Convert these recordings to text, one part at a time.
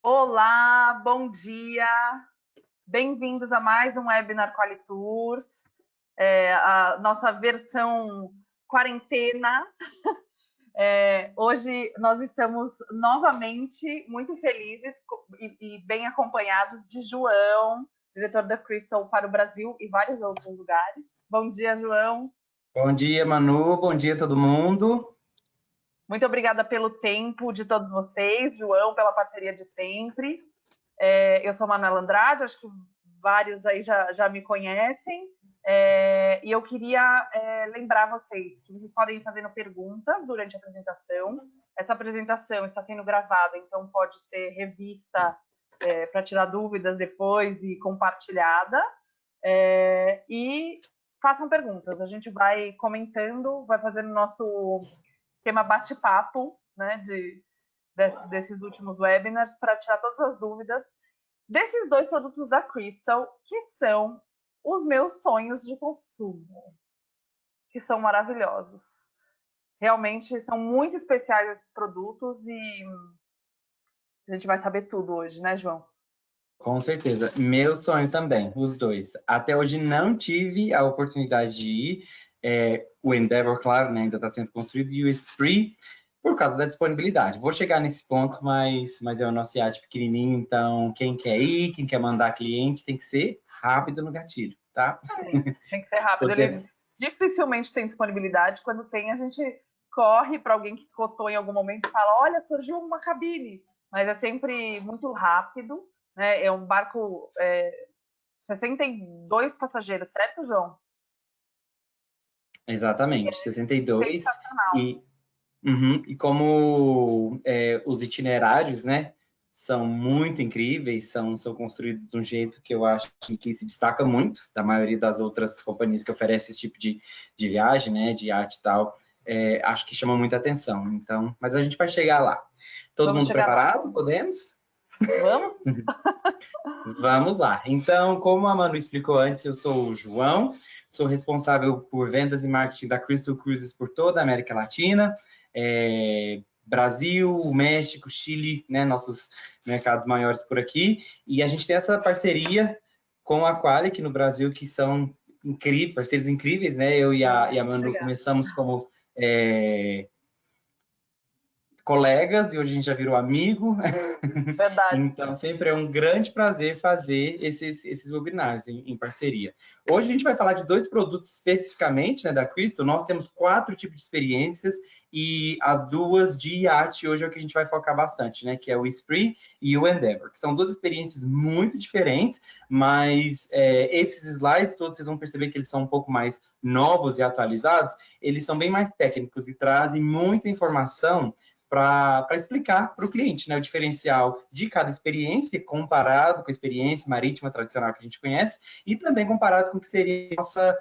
Olá, bom dia. Bem-vindos a mais um webinar Qualitours, a nossa versão quarentena. Hoje nós estamos novamente muito felizes e bem acompanhados de João, diretor da Crystal para o Brasil e vários outros lugares. Bom dia, João. Bom dia, Manu. Bom dia, todo mundo. Muito obrigada pelo tempo de todos vocês, João, pela parceria de sempre. Eu sou Manuela Andrade, acho que vários aí já me conhecem. E eu queria lembrar vocês que vocês podem ir fazendo perguntas durante a apresentação. Essa apresentação está sendo gravada, então pode ser revista para tirar dúvidas depois e compartilhada. E façam perguntas, a gente vai comentando, vai fazendo nosso tema bate-papo, né, desses últimos webinars, para tirar todas as dúvidas desses dois produtos da Crystal, que são os meus sonhos de consumo, que são maravilhosos. Realmente são muito especiais esses produtos e a gente vai saber tudo hoje, né, João? Com certeza. Meu sonho também, os dois. Até hoje não tive a oportunidade de ir. O Endeavor, claro, né, ainda está sendo construído, e o Esprit, por causa da disponibilidade. Vou chegar nesse ponto, mas é o nosso iate pequenininho, então quem quer ir, quem quer mandar cliente, tem que ser rápido no gatilho, tá? Tem que ser rápido. Ele dificilmente tem disponibilidade. Quando tem, a gente corre para alguém que cotou em algum momento e fala, olha, surgiu uma cabine. Mas é sempre muito rápido, né? É um barco 62 passageiros, certo, João? Exatamente, 62. Sensacional. E como os itinerários, né, são muito incríveis, são construídos de um jeito que eu acho que se destaca muito da maioria das outras companhias que oferecem esse tipo de viagem, né, de arte e tal, acho que chama muita atenção. Então, mas a gente vai chegar lá. Todo mundo preparado? Lá. Podemos? Vamos? Vamos lá. Então, como a Manu explicou antes, eu sou o João, sou responsável por vendas e marketing da Crystal Cruises por toda a América Latina, Brasil, México, Chile, né, nossos mercados maiores por aqui, e a gente tem essa parceria com a Qualic no Brasil, que são incríveis, parceiros incríveis, né? Eu e a Manu começamos como colegas e hoje a gente já virou amigo. Verdade. Então, sempre é um grande prazer fazer esses webinars em parceria. Hoje a gente vai falar de dois produtos especificamente, né, da Crystal. Nós temos 4 tipos de experiências e as duas de iate hoje é o que a gente vai focar bastante, né, que é o Esprit e o Endeavor, que são duas experiências muito diferentes, mas esses slides todos vocês vão perceber que eles são um pouco mais novos e atualizados, eles são bem mais técnicos e trazem muita informação para explicar para o cliente, né, o diferencial de cada experiência, comparado com a experiência marítima tradicional que a gente conhece, e também comparado com o que seria a nossa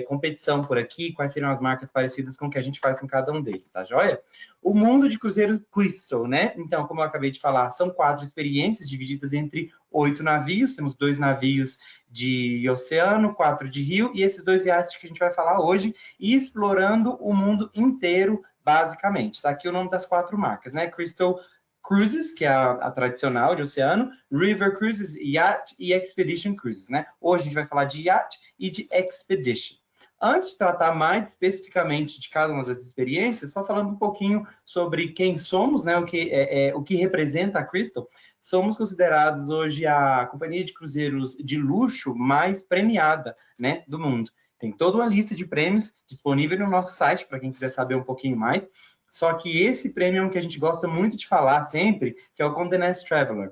competição por aqui, quais seriam as marcas parecidas com o que a gente faz com cada um deles, tá joia? O mundo de cruzeiro Crystal, né? Então, como eu acabei de falar, são 4 experiências divididas entre 8 navios, temos 2 navios de oceano, 4 de rio, e esses 2 iates que a gente vai falar hoje, e explorando o mundo inteiro, basicamente. Está aqui o nome das 4 marcas, né? Crystal Cruises, que é a tradicional de oceano, River Cruises, Yacht e Expedition Cruises, né? Hoje a gente vai falar de Yacht e de Expedition. Antes de tratar mais especificamente de cada uma das experiências, só falando um pouquinho sobre quem somos, né? O que representa a Crystal. Somos considerados hoje a companhia de cruzeiros de luxo mais premiada, né, do mundo. Tem toda uma lista de prêmios disponível no nosso site, para quem quiser saber um pouquinho mais. Só que esse prêmio é um que a gente gosta muito de falar sempre, que é o Condé Nast Traveler.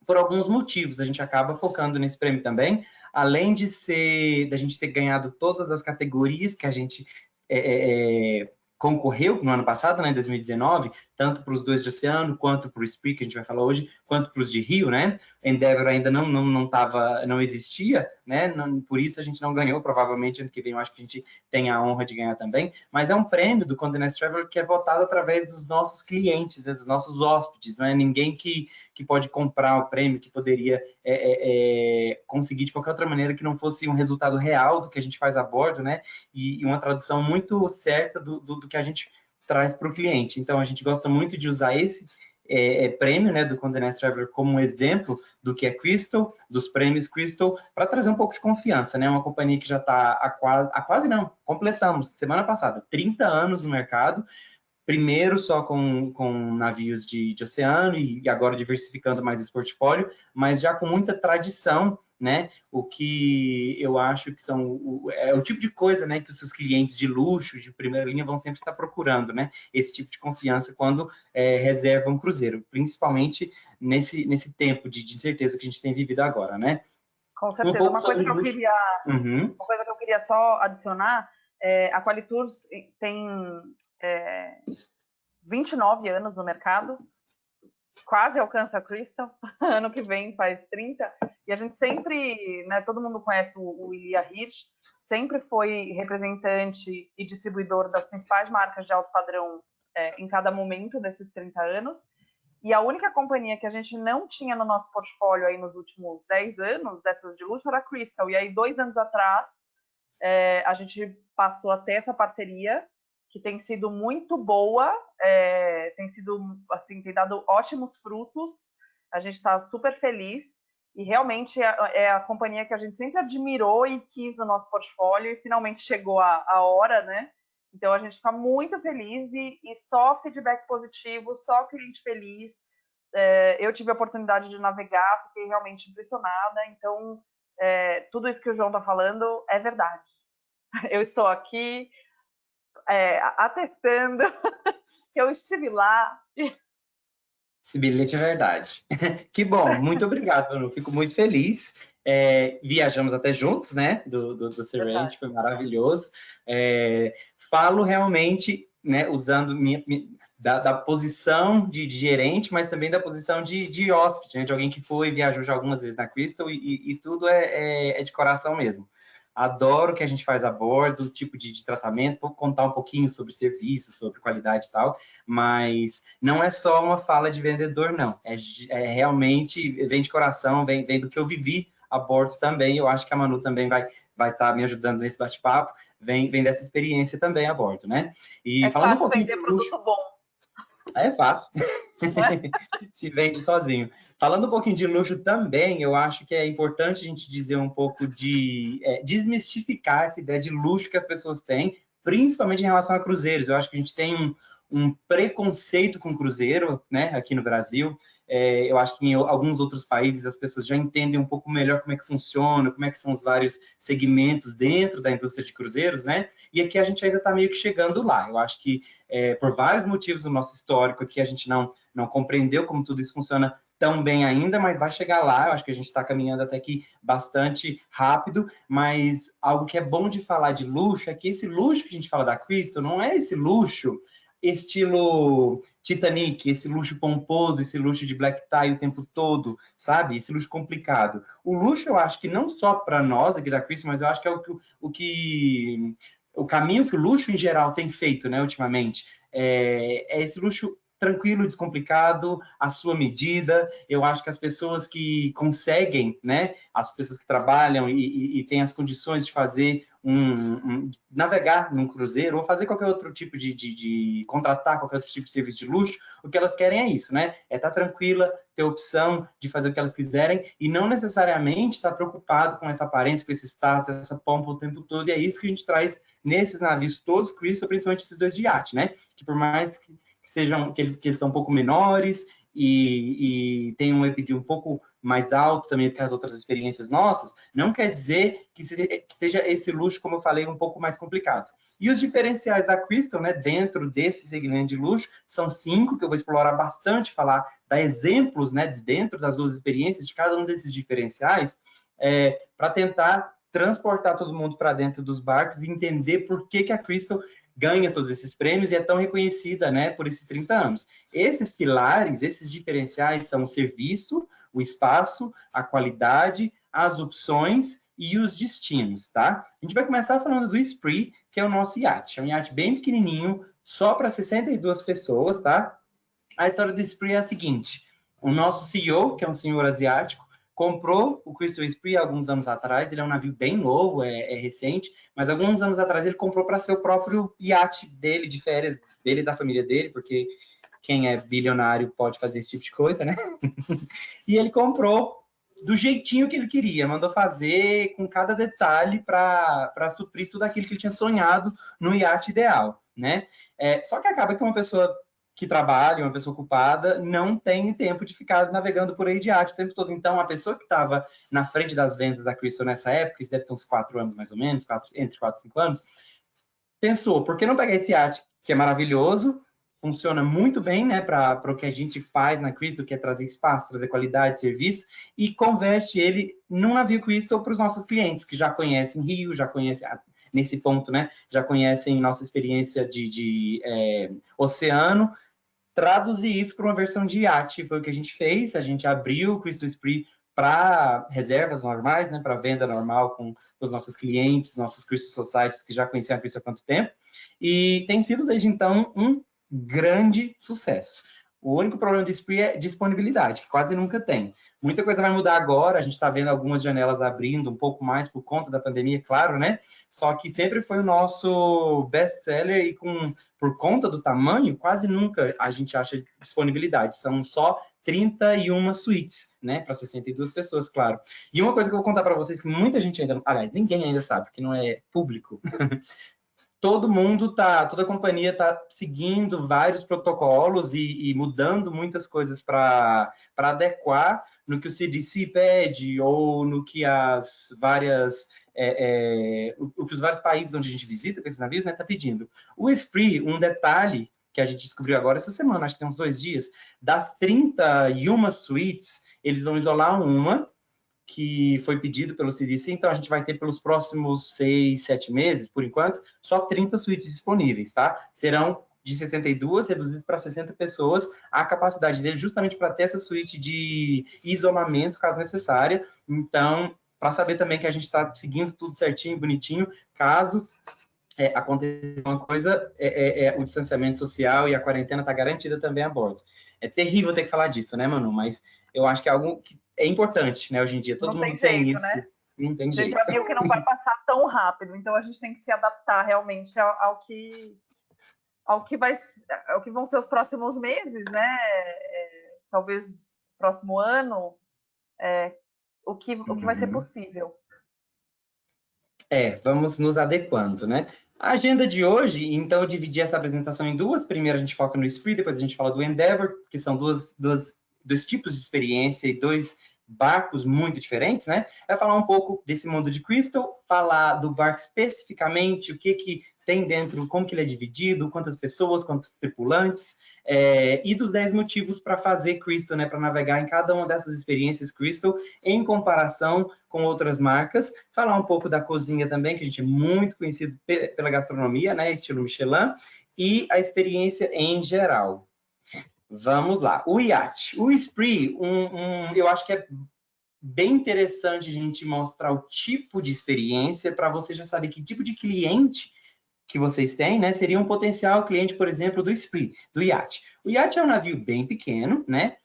Por alguns motivos, a gente acaba focando nesse prêmio também, além de da gente ter ganhado todas as categorias que a gente concorreu no ano passado, né, em 2019, tanto para os 2 de oceano, quanto para o Esprit, que a gente vai falar hoje, quanto para os de rio, né? Endeavor ainda não existia, né? Por isso a gente não ganhou, provavelmente ano que vem eu acho que a gente tem a honra de ganhar também, mas é um prêmio do Condé Nast Traveler que é votado através dos nossos clientes, né, dos nossos hóspedes, não é ninguém que pode comprar o prêmio, que poderia conseguir de qualquer outra maneira que não fosse um resultado real do que a gente faz a bordo, né? E uma tradução muito certa do que a gente traz para o cliente. Então, a gente gosta muito de usar prêmio, né, do Condé Nast Traveler como um exemplo do que é Crystal, dos prêmios Crystal, para trazer um pouco de confiança, né? Uma companhia que já está quase não, completamos semana passada, 30 anos no mercado. Primeiro só com navios de oceano e agora diversificando mais esse portfólio, mas já com muita tradição, né? O que eu acho que é o tipo de coisa, né, que os seus clientes de luxo, de primeira linha, vão sempre estar procurando, né? Esse tipo de confiança quando reservam um cruzeiro, principalmente nesse tempo de incerteza que a gente tem vivido agora, né? Com certeza. Uma coisa que eu queria, Uhum. uma coisa que eu queria só adicionar, a Qualitours tem 29 anos no mercado, quase alcança a Crystal, ano que vem faz 30, e a gente sempre, né, todo mundo conhece o Ilia Hirsch, sempre foi representante e distribuidor das principais marcas de alto padrão em cada momento desses 30 anos, e a única companhia que a gente não tinha no nosso portfólio aí nos últimos 10 anos, dessas de luxo, era a Crystal, e aí 2 anos atrás a gente passou a ter essa parceria, que tem sido muito boa, tem sido, assim, tem dado ótimos frutos, a gente está super feliz, e realmente é a companhia que a gente sempre admirou e quis no nosso portfólio, e finalmente chegou a hora, né? Então a gente fica muito feliz e só feedback positivo, só cliente feliz. Eu tive a oportunidade de navegar, fiquei realmente impressionada, então tudo isso que o João está falando é verdade. Eu estou aqui atestando que eu estive lá. Esse bilhete é verdade. Que bom, muito obrigado, Bruno. Fico muito feliz. Viajamos até juntos, né? Do Serente, foi maravilhoso. Falo realmente, né? Usando da posição de gerente, mas também da posição de hóspede, né, de alguém que foi e viajou já algumas vezes na Crystal e tudo é de coração mesmo. Adoro o que a gente faz a bordo, o tipo de tratamento, vou contar um pouquinho sobre serviço, sobre qualidade e tal, mas não é só uma fala de vendedor, não. Realmente, vem de coração, vem do que eu vivi a bordo também. Eu acho que a Manu também vai estar me ajudando nesse bate-papo, vem dessa experiência também a bordo, né? E falando um pouquinho vender produto bom. É fácil. Se vende sozinho. Falando um pouquinho de luxo também, eu acho que é importante a gente dizer um pouco desmistificar essa ideia de luxo que as pessoas têm, principalmente em relação a cruzeiros. Eu acho que a gente tem um preconceito com cruzeiro, né, aqui no Brasil. Eu acho que em alguns outros países as pessoas já entendem um pouco melhor como é que funciona, como é que são os vários segmentos dentro da indústria de cruzeiros, né? E aqui a gente ainda está meio que chegando lá. Eu acho que por vários motivos no nosso histórico aqui a gente não compreendeu como tudo isso funciona tão bem ainda, mas vai chegar lá. Eu acho que a gente está caminhando até aqui bastante rápido, mas algo que é bom de falar de luxo é que esse luxo que a gente fala da Crystal não é esse luxo estilo Titanic, esse luxo pomposo, esse luxo de black tie o tempo todo, sabe? Esse luxo complicado. O luxo, eu acho que não só para nós aqui da Crystal, mas eu acho que é o caminho que o luxo em geral tem feito, né, ultimamente. É esse luxo tranquilo, descomplicado, à sua medida. Eu acho que as pessoas que conseguem, né, as pessoas que trabalham e têm as condições de fazer navegar num cruzeiro ou fazer qualquer outro tipo de contratar qualquer outro tipo de serviço de luxo, o que elas querem é isso, né? É estar tranquila, ter opção de fazer o que elas quiserem e não necessariamente estar preocupado com essa aparência, com esse status, essa pompa o tempo todo. E é isso que a gente traz nesses navios todos, Crystal, principalmente esses dois de iate, né? Que por mais que eles são um pouco menores e tem um EPD um pouco mais alto também do que as outras experiências nossas, não quer dizer que seja esse luxo, como eu falei, um pouco mais complicado. E os diferenciais da Crystal, né, dentro desse segmento de luxo, são 5, que eu vou explorar bastante, falar, dar exemplos, né, dentro das duas experiências, de cada um desses diferenciais, para tentar transportar todo mundo para dentro dos barcos e entender por que a Crystal ganha todos esses prêmios e é tão reconhecida, né, por esses 30 anos. Esses pilares, esses diferenciais são o serviço, o espaço, a qualidade, as opções e os destinos, tá? A gente vai começar falando do Spree, que é o nosso iate. É um iate bem pequenininho, só para 62 pessoas, tá? A história do Spree é a seguinte: o nosso CEO, que é um senhor asiático, comprou o Crystal Spree alguns anos atrás. Ele é um navio bem novo, é recente, mas alguns anos atrás ele comprou para ser o próprio iate dele, de férias dele e da família dele, porque quem é bilionário pode fazer esse tipo de coisa, né? E ele comprou do jeitinho que ele queria, mandou fazer com cada detalhe para suprir tudo aquilo que ele tinha sonhado no iate ideal, né? Só que acaba que uma pessoa que trabalha, uma pessoa ocupada, não tem tempo de ficar navegando por aí de iate o tempo todo. Então, a pessoa que estava na frente das vendas da Crystal nessa época, isso deve ter uns 4 anos mais ou menos, entre 4 e 5 anos, pensou, por que não pegar esse iate que é maravilhoso, funciona muito bem, né, para o que a gente faz na Crystal, que é trazer espaço, trazer qualidade, serviço, e converte ele num navio Crystal para os nossos clientes, que já conhecem Rio, já conhecem, nesse ponto, né, já conhecem nossa experiência de oceano, traduzir isso para uma versão de iate. Foi o que a gente fez, a gente abriu o Crystal Spree para reservas normais, né, para venda normal com os nossos clientes, nossos Crystal Societies que já conheciam a Crystal há quanto tempo, e tem sido desde então um grande sucesso. O único problema do Spree é disponibilidade, que quase nunca tem. Muita coisa vai mudar agora, a gente está vendo algumas janelas abrindo um pouco mais por conta da pandemia, claro, né? Só que sempre foi o nosso best-seller e por conta do tamanho, quase nunca a gente acha disponibilidade. São só 31 suítes, né? Para 62 pessoas, claro. E uma coisa que eu vou contar para vocês que muita gente ainda, aliás, ninguém ainda sabe, que não é público. Toda a companhia está seguindo vários protocolos e mudando muitas coisas para adequar no que o CDC pede ou no que as várias o que os vários países onde a gente visita com esses navios, né, tá pedindo. O Spree, um detalhe que a gente descobriu agora essa semana, acho que tem uns 2 dias, das 31 suítes, eles vão isolar uma que foi pedido pelo CDC, então a gente vai ter pelos próximos 6, 7 meses, por enquanto, só 30 suítes disponíveis, tá? Serão de 62, reduzido para 60 pessoas, a capacidade dele justamente para ter essa suíte de isolamento, caso necessária. Então, para saber também que a gente está seguindo tudo certinho, bonitinho, caso acontecer uma coisa, o distanciamento social e a quarentena está garantida também a bordo. É terrível ter que falar disso, né, Manu? Mas eu acho que é algo que é importante, né, hoje em dia. Todo mundo tem isso. Né? Não tem jeito. A gente já viu que não vai passar tão rápido, então a gente tem que se adaptar realmente ao que vão ser os próximos meses, né? Talvez próximo ano, o que vai ser possível. Vamos nos adequando, né? A agenda de hoje, então, eu dividi essa apresentação em duas. Primeiro a gente foca no Spree, depois a gente fala do Endeavor, que são dois tipos de experiência e dois barcos muito diferentes, né? Vai falar um pouco desse mundo de Crystal, falar do barco especificamente, o que tem dentro, como que ele é dividido, quantas pessoas, quantos tripulantes, e dos 10 motivos para fazer Crystal, né? Para navegar em cada uma dessas experiências Crystal, em comparação com outras marcas. Falar um pouco da cozinha também, que a gente é muito conhecido pela gastronomia, né? Estilo Michelin, e a experiência em geral. Vamos lá. O iate. O Spree, eu acho que é bem interessante a gente mostrar o tipo de experiência para você já saber que tipo de cliente que vocês têm, né? Seria um potencial cliente, por exemplo, do Spree, do iate. O iate é um navio bem pequeno, né?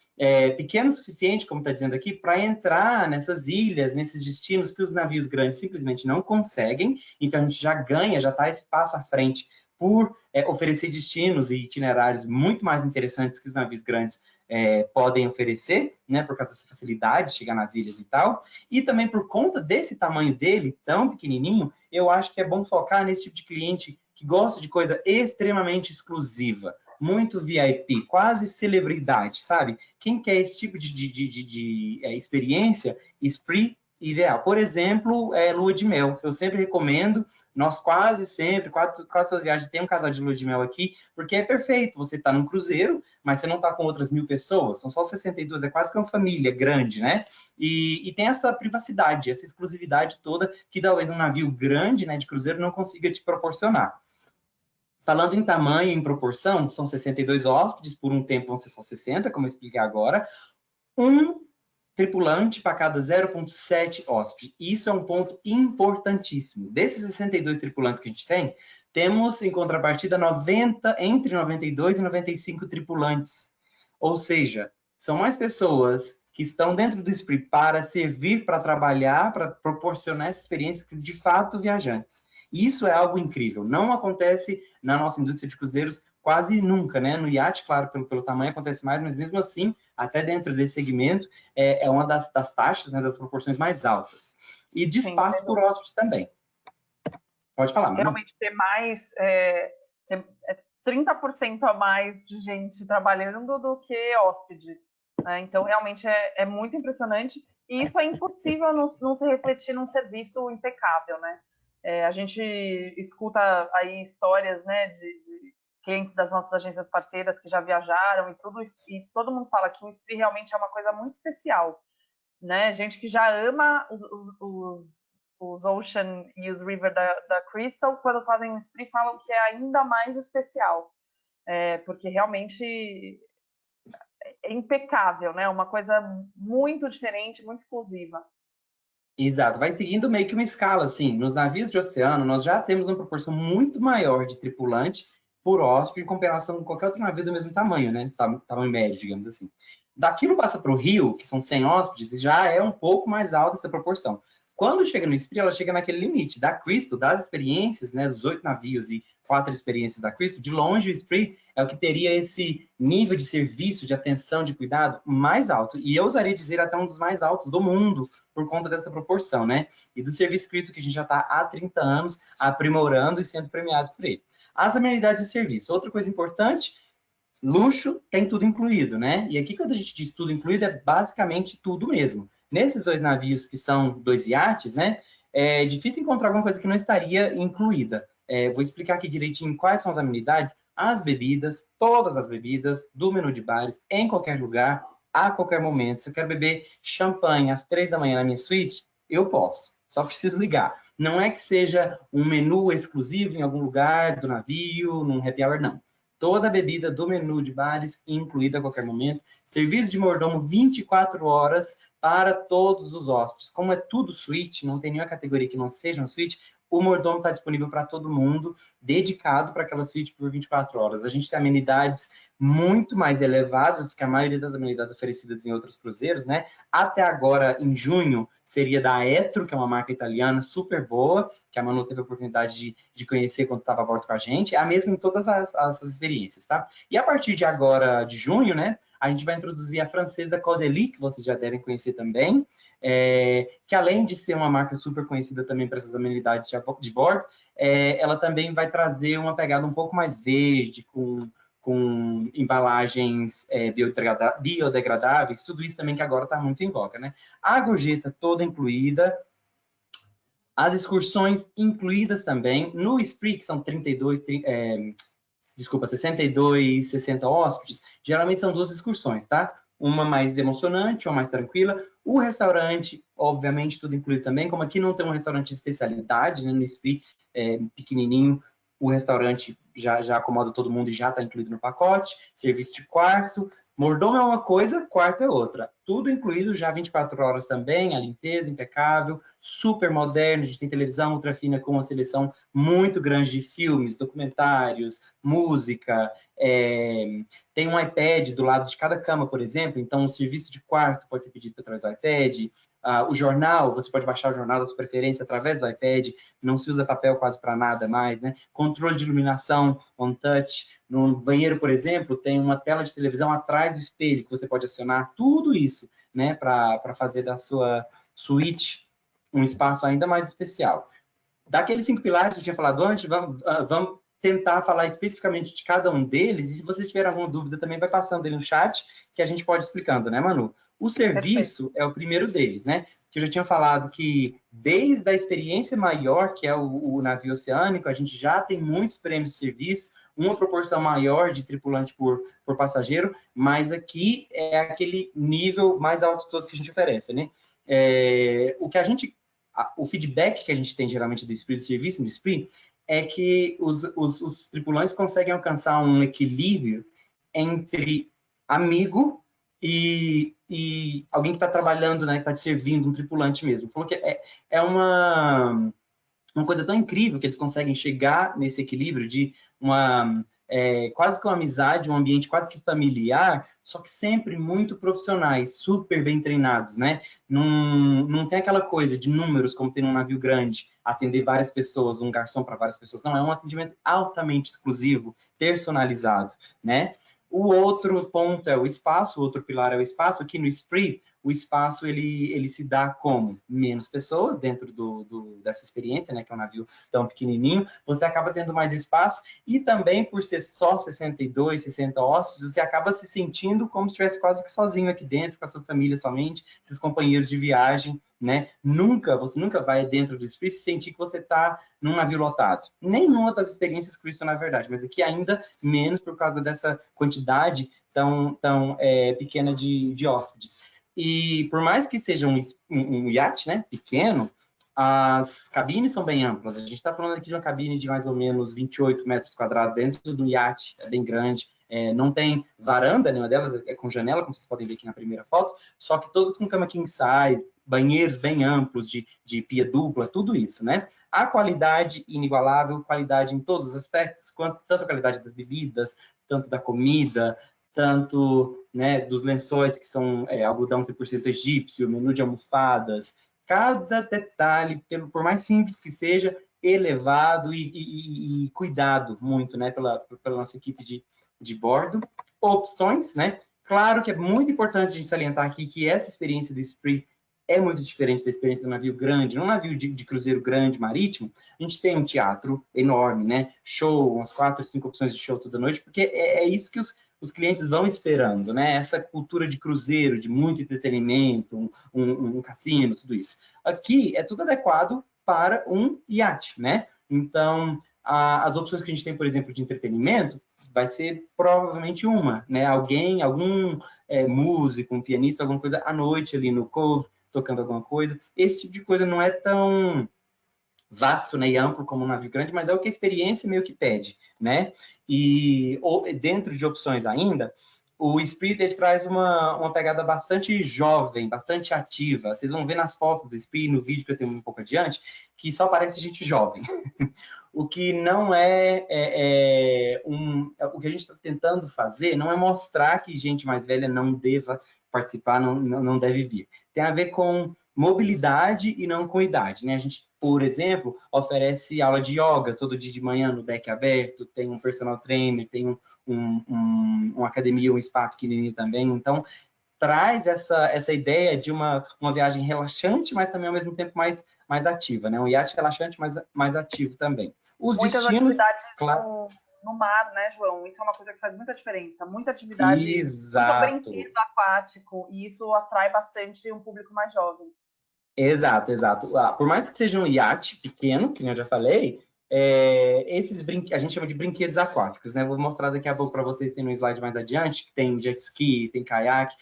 Pequeno o suficiente, como está dizendo aqui, para entrar nessas ilhas, nesses destinos que os navios grandes simplesmente não conseguem. Então, a gente já ganha, já está esse passo à frente por oferecer destinos e itinerários muito mais interessantes que os navios grandes podem oferecer, né, por causa dessa facilidade de chegar nas ilhas e tal, e também por conta desse tamanho dele, tão pequenininho, eu acho que é bom focar nesse tipo de cliente que gosta de coisa extremamente exclusiva, muito VIP, quase celebridade, sabe? Quem quer esse tipo de experiência, Spree, ideal. Por exemplo, lua de mel. Eu sempre recomendo, nós quase sempre, quase todas as viagens tem um casal de lua de mel aqui, porque é perfeito. Você está num cruzeiro, mas você não está com outras 1000 pessoas, são só 62, é quase que uma família grande, né? E tem essa privacidade, essa exclusividade toda que talvez um navio grande, né, de cruzeiro não consiga te proporcionar. Falando em tamanho e em proporção, são 62 hóspedes, por um tempo vão ser só 60, como eu expliquei agora. Um tripulante para cada 0,7 hóspede. Isso é um ponto importantíssimo. Desses 62 tripulantes que a gente tem, temos em contrapartida entre 92 e 95 tripulantes. Ou seja, são mais pessoas que estão dentro do Spree para servir, para trabalhar, para proporcionar essa experiência que de fato viajantes. Isso é algo incrível. Não acontece na nossa indústria de cruzeiros quase nunca, né? No iate, claro, pelo tamanho acontece mais, mas mesmo assim, até dentro desse segmento, é uma das taxas, né, das proporções mais altas. E de espaço por hóspede também. Pode falar, Manu. Realmente ter mais, 30% a mais de gente trabalhando do que hóspede, né? Então, realmente é muito impressionante. E isso é impossível não se refletir num serviço impecável, né? A gente escuta aí histórias, né, de clientes das nossas agências parceiras que já viajaram e tudo, e todo mundo fala que o Esprit realmente é uma coisa muito especial, né? Gente que já ama os Ocean e os River da Crystal, quando fazem o Esprit, falam que é ainda mais especial, porque realmente é impecável, né? Uma coisa muito diferente, muito exclusiva. Exato, vai seguindo meio que uma escala, assim. Nos navios de oceano, nós já temos uma proporção muito maior de tripulante por hóspede em comparação com qualquer outro navio do mesmo tamanho, né? Tamanho médio, digamos assim. Daquilo passa para o Rio, que são 100 hóspedes, e já é um pouco mais alta essa proporção. Quando chega no Esprit, ela chega naquele limite. Da Crystal, das experiências, né, dos 8 navios e 4 experiências da Crystal, de longe o Esprit é o que teria esse nível de serviço, de atenção, de cuidado mais alto. E eu ousaria dizer até um dos mais altos do mundo, por conta dessa proporção, né? E do serviço Crystal que a gente já está há 30 anos aprimorando e sendo premiado por ele. As amenidades de serviço. Outra coisa importante, luxo tem tudo incluído, né? E aqui, quando a gente diz tudo incluído, é basicamente tudo mesmo. Nesses 2 navios, que são 2 iates, né? É difícil encontrar alguma coisa que não estaria incluída. Vou explicar aqui direitinho quais são as amenidades, as bebidas, todas as bebidas, do menu de bares, em qualquer lugar, a qualquer momento. Se eu quero beber champanhe às 3 da manhã na minha suíte, eu posso. Só preciso ligar. Não é que seja um menu exclusivo em algum lugar do navio, num happy hour, não. Toda a bebida do menu de bares, incluída a qualquer momento. Serviço de mordomo 24 horas para todos os hóspedes. Como é tudo suíte, não tem nenhuma categoria que não seja uma suíte, o mordomo está disponível para todo mundo, dedicado para aquela suíte por 24 horas. A gente tem amenidades muito mais elevadas que a maioria das amenidades oferecidas em outros cruzeiros, né? Até agora, em junho, seria da Etro, que é uma marca italiana super boa, que a Manu teve a oportunidade de conhecer quando estava a bordo com a gente. É a mesma em todas as experiências, tá? E a partir de agora, de junho, né? A gente vai introduzir a francesa Caudalie, que vocês já devem conhecer também, que além de ser uma marca super conhecida também para essas amenidades de bordo, ela também vai trazer uma pegada um pouco mais verde, com embalagens biodegradáveis, tudo isso também que agora está muito em voga, né? A gorjeta toda incluída, as excursões incluídas também, no Esprit, que são 62, 60 hóspedes, geralmente são 2 excursões, tá? Uma mais emocionante, uma mais tranquila. O restaurante, obviamente, tudo incluído também. Como aqui não tem um restaurante de especialidade, né, no Esprit, pequenininho, o restaurante já acomoda todo mundo e já está incluído no pacote. Serviço de quarto. Mordomo é uma coisa, quarto é outra. Tudo incluído, já 24 horas também, a limpeza impecável, super moderno, a gente tem televisão ultra fina com uma seleção muito grande de filmes, documentários, música, tem um iPad do lado de cada cama, por exemplo, então o serviço de quarto pode ser pedido através do iPad, o jornal, você pode baixar o jornal da sua preferência através do iPad, não se usa papel quase para nada mais, né? Controle de iluminação on touch, no banheiro, por exemplo, tem uma tela de televisão atrás do espelho que você pode acionar, tudo isso, né, para fazer da sua suíte um espaço ainda mais especial. Daqueles 5 pilares que eu tinha falado antes, vamos tentar falar especificamente de cada um deles, e se vocês tiverem alguma dúvida também vai passando aí no chat, que a gente pode ir explicando, né, Manu? O serviço é o primeiro deles, né? Que eu já tinha falado que desde a experiência maior, que é o navio oceânico, a gente já tem muitos prêmios de serviço, uma proporção maior de tripulante por passageiro, mas aqui é aquele nível mais alto todo que a gente oferece, né? O feedback que a gente tem geralmente do Esprit, do serviço no Esprit, é que os tripulantes conseguem alcançar um equilíbrio entre amigo e alguém que está trabalhando, né, que está te servindo, um tripulante mesmo. Falou que é uma coisa tão incrível que eles conseguem chegar nesse equilíbrio de uma quase que uma amizade, um ambiente quase que familiar, só que sempre muito profissionais, super bem treinados, né? Não tem aquela coisa de números, como tem num navio grande, atender várias pessoas, um garçom para várias pessoas. Não, é um atendimento altamente exclusivo, personalizado, né? O outro ponto é o espaço, o outro pilar é o espaço. Aqui no Spree, o espaço ele se dá como menos pessoas dentro dessa experiência, né, que é um navio tão pequenininho, você acaba tendo mais espaço e também por ser só 62, 60 hóspedes, você acaba se sentindo como se estivesse quase que sozinho aqui dentro, com a sua família somente, seus companheiros de viagem, né? Você nunca vai dentro do Spree se sentir que você está num navio lotado. Nenhuma das experiências Crystal, na verdade, mas aqui ainda menos por causa dessa quantidade tão pequena de hóspedes. E por mais que seja um iate, né, pequeno, as cabines são bem amplas. A gente está falando aqui de uma cabine de mais ou menos 28 metros quadrados dentro do iate, é bem grande. Não tem varanda, nenhuma delas é com janela, como vocês podem ver aqui na primeira foto, só que todas com cama king size, banheiros bem amplos, de pia dupla, tudo isso, né? A qualidade inigualável, qualidade em todos os aspectos, tanto a qualidade das bebidas, tanto da comida, tanto, né, dos lençóis, que são algodão 100% egípcio, menu de almofadas, cada detalhe, por mais simples que seja, elevado e cuidado muito, né, pela nossa equipe de bordo. Opções, né? Claro que é muito importante a gente salientar aqui que essa experiência do Spree é muito diferente da experiência do navio grande. Num navio de cruzeiro grande, marítimo, a gente tem um teatro enorme, né? Show, umas 4, 5 opções de show toda noite, porque é isso que os clientes vão esperando, né? Essa cultura de cruzeiro, de muito entretenimento, um cassino, tudo isso. Aqui é tudo adequado para um iate, né? Então, as opções que a gente tem, por exemplo, de entretenimento, vai ser provavelmente uma, né? Algum músico, um pianista, alguma coisa à noite ali no Cove, tocando alguma coisa. Esse tipo de coisa não é tão vasto, né, e amplo como um navio grande, mas é o que a experiência meio que pede, né? E dentro de opções ainda, o Spirit ele traz uma pegada bastante jovem, bastante ativa. Vocês vão ver nas fotos do Spirit, no vídeo que eu tenho um pouco adiante, que só parece gente jovem. O que não o que a gente está tentando fazer não é mostrar que gente mais velha não deva participar, não deve vir. Tem a ver com mobilidade e não com idade, né? A gente, por exemplo, oferece aula de yoga todo dia de manhã no deck aberto, tem um personal trainer, tem uma academia, um spa pequenininho também. Então, traz essa ideia de uma viagem relaxante, mas também ao mesmo tempo mais ativa, né? Um iate relaxante, mas mais ativo também. Os Muitas destinos, atividades claro. no mar, né, João? Isso é uma coisa que faz muita diferença. Muita atividade, muito Exato. brinquedo aquático, e isso atrai bastante um público mais jovem. Exato. Por mais que seja um iate pequeno, que eu já falei, esses a gente chama de brinquedos aquáticos, né? Vou mostrar daqui a pouco para vocês, tem no slide mais adiante, que tem jet ski, tem caiaque,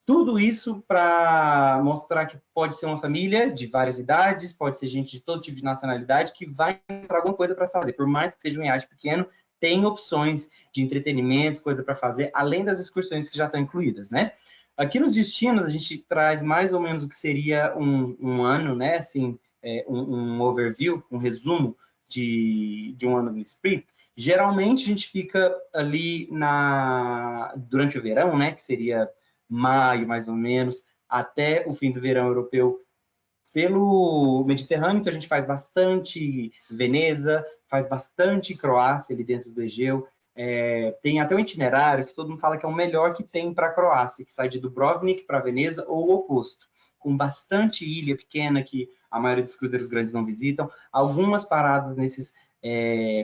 tudo isso para mostrar que pode ser uma família de várias idades, pode ser gente de todo tipo de nacionalidade que vai encontrar alguma coisa para fazer. Por mais que seja um iate pequeno, tem opções de entretenimento, coisa para fazer, além das excursões que já estão incluídas, né? Aqui nos destinos, a gente traz mais ou menos o que seria um ano, né? Assim, um overview, um resumo de um ano no Spree. Geralmente, a gente fica ali durante o verão, né? Que seria maio, mais ou menos, até o fim do verão europeu pelo Mediterrâneo. Então, a gente faz bastante Veneza, faz bastante Croácia ali dentro do Egeu. Tem até um itinerário que todo mundo fala que é o melhor que tem para a Croácia, que sai de Dubrovnik para Veneza ou o oposto, com bastante ilha pequena que a maioria dos cruzeiros grandes não visitam, algumas paradas nesses